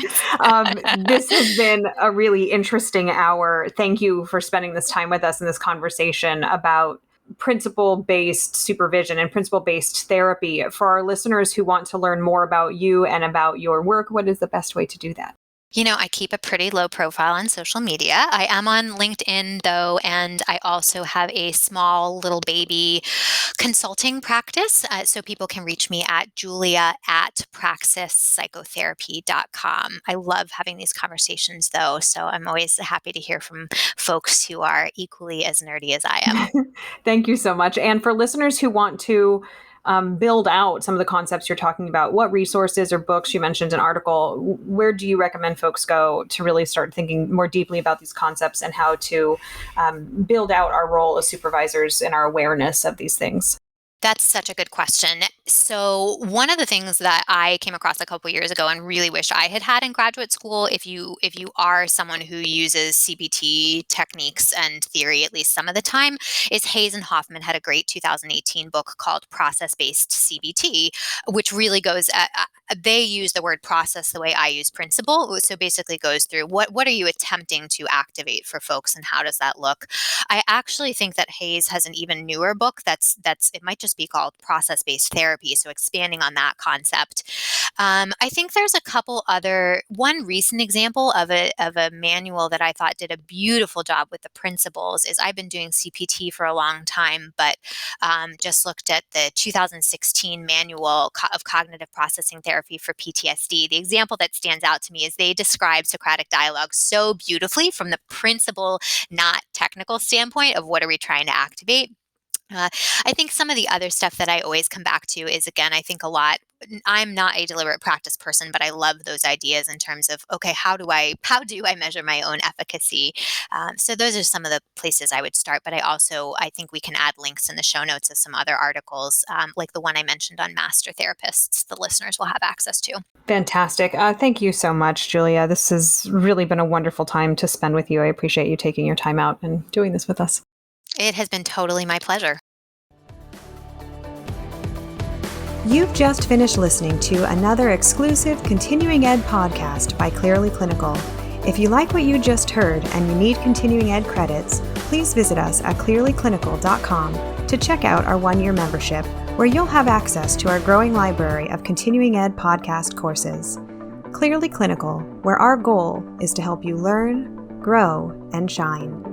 This has been a really interesting hour. Thank you for spending this time with us in this conversation about principle-based supervision and principle-based therapy. For our listeners who want to learn more about you and about your work, what is the best way to do that? I keep a pretty low profile on social media. I am on LinkedIn, though, and I also have a small little baby consulting practice. So people can reach me at julia@praxispsychotherapy.com. I love having these conversations, though, so I'm always happy to hear from folks who are equally as nerdy as I am. Thank you so much. And for listeners who want to build out some of the concepts you're talking about, what resources or books, you mentioned an article, where do you recommend folks go to really start thinking more deeply about these concepts and how to build out our role as supervisors and our awareness of these things? That's such a good question. So one of the things that I came across a couple years ago and really wish I had had in graduate school, if you are someone who uses CBT techniques and theory at least some of the time, is Hayes and Hoffman had a great 2018 book called Process-Based CBT, which really goes they use the word process the way I use principle. So basically goes through what are you attempting to activate for folks and how does that look? I actually think that Hayes has an even newer book that's it might just be called process-based therapy, so expanding on that concept. I think there's a couple other one recent example of a manual that I thought did a beautiful job with the principles is I've been doing CPT for a long time, but just looked at the 2016 manual of cognitive processing therapy for PTSD. The example that stands out to me is they describe Socratic dialogue so beautifully from the principle, not technical standpoint of what are we trying to activate. Uh, I think some of the other stuff that I always come back to is, again, I think a lot. I'm not a deliberate practice person, but I love those ideas in terms of, okay, how do I measure my own efficacy? So those are some of the places I would start. But I think we can add links in the show notes of some other articles, like the one I mentioned on master therapists. The listeners will have access to. Fantastic. Thank you so much, Julia. This has really been a wonderful time to spend with you. I appreciate you taking your time out and doing this with us. It has been totally my pleasure. You've just finished listening to another exclusive continuing ed podcast by Clearly Clinical. If you like what you just heard and you need continuing ed credits, please visit us at clearlyclinical.com to check out our one-year membership, where you'll have access to our growing library of continuing ed podcast courses. Clearly Clinical, where our goal is to help you learn, grow, and shine.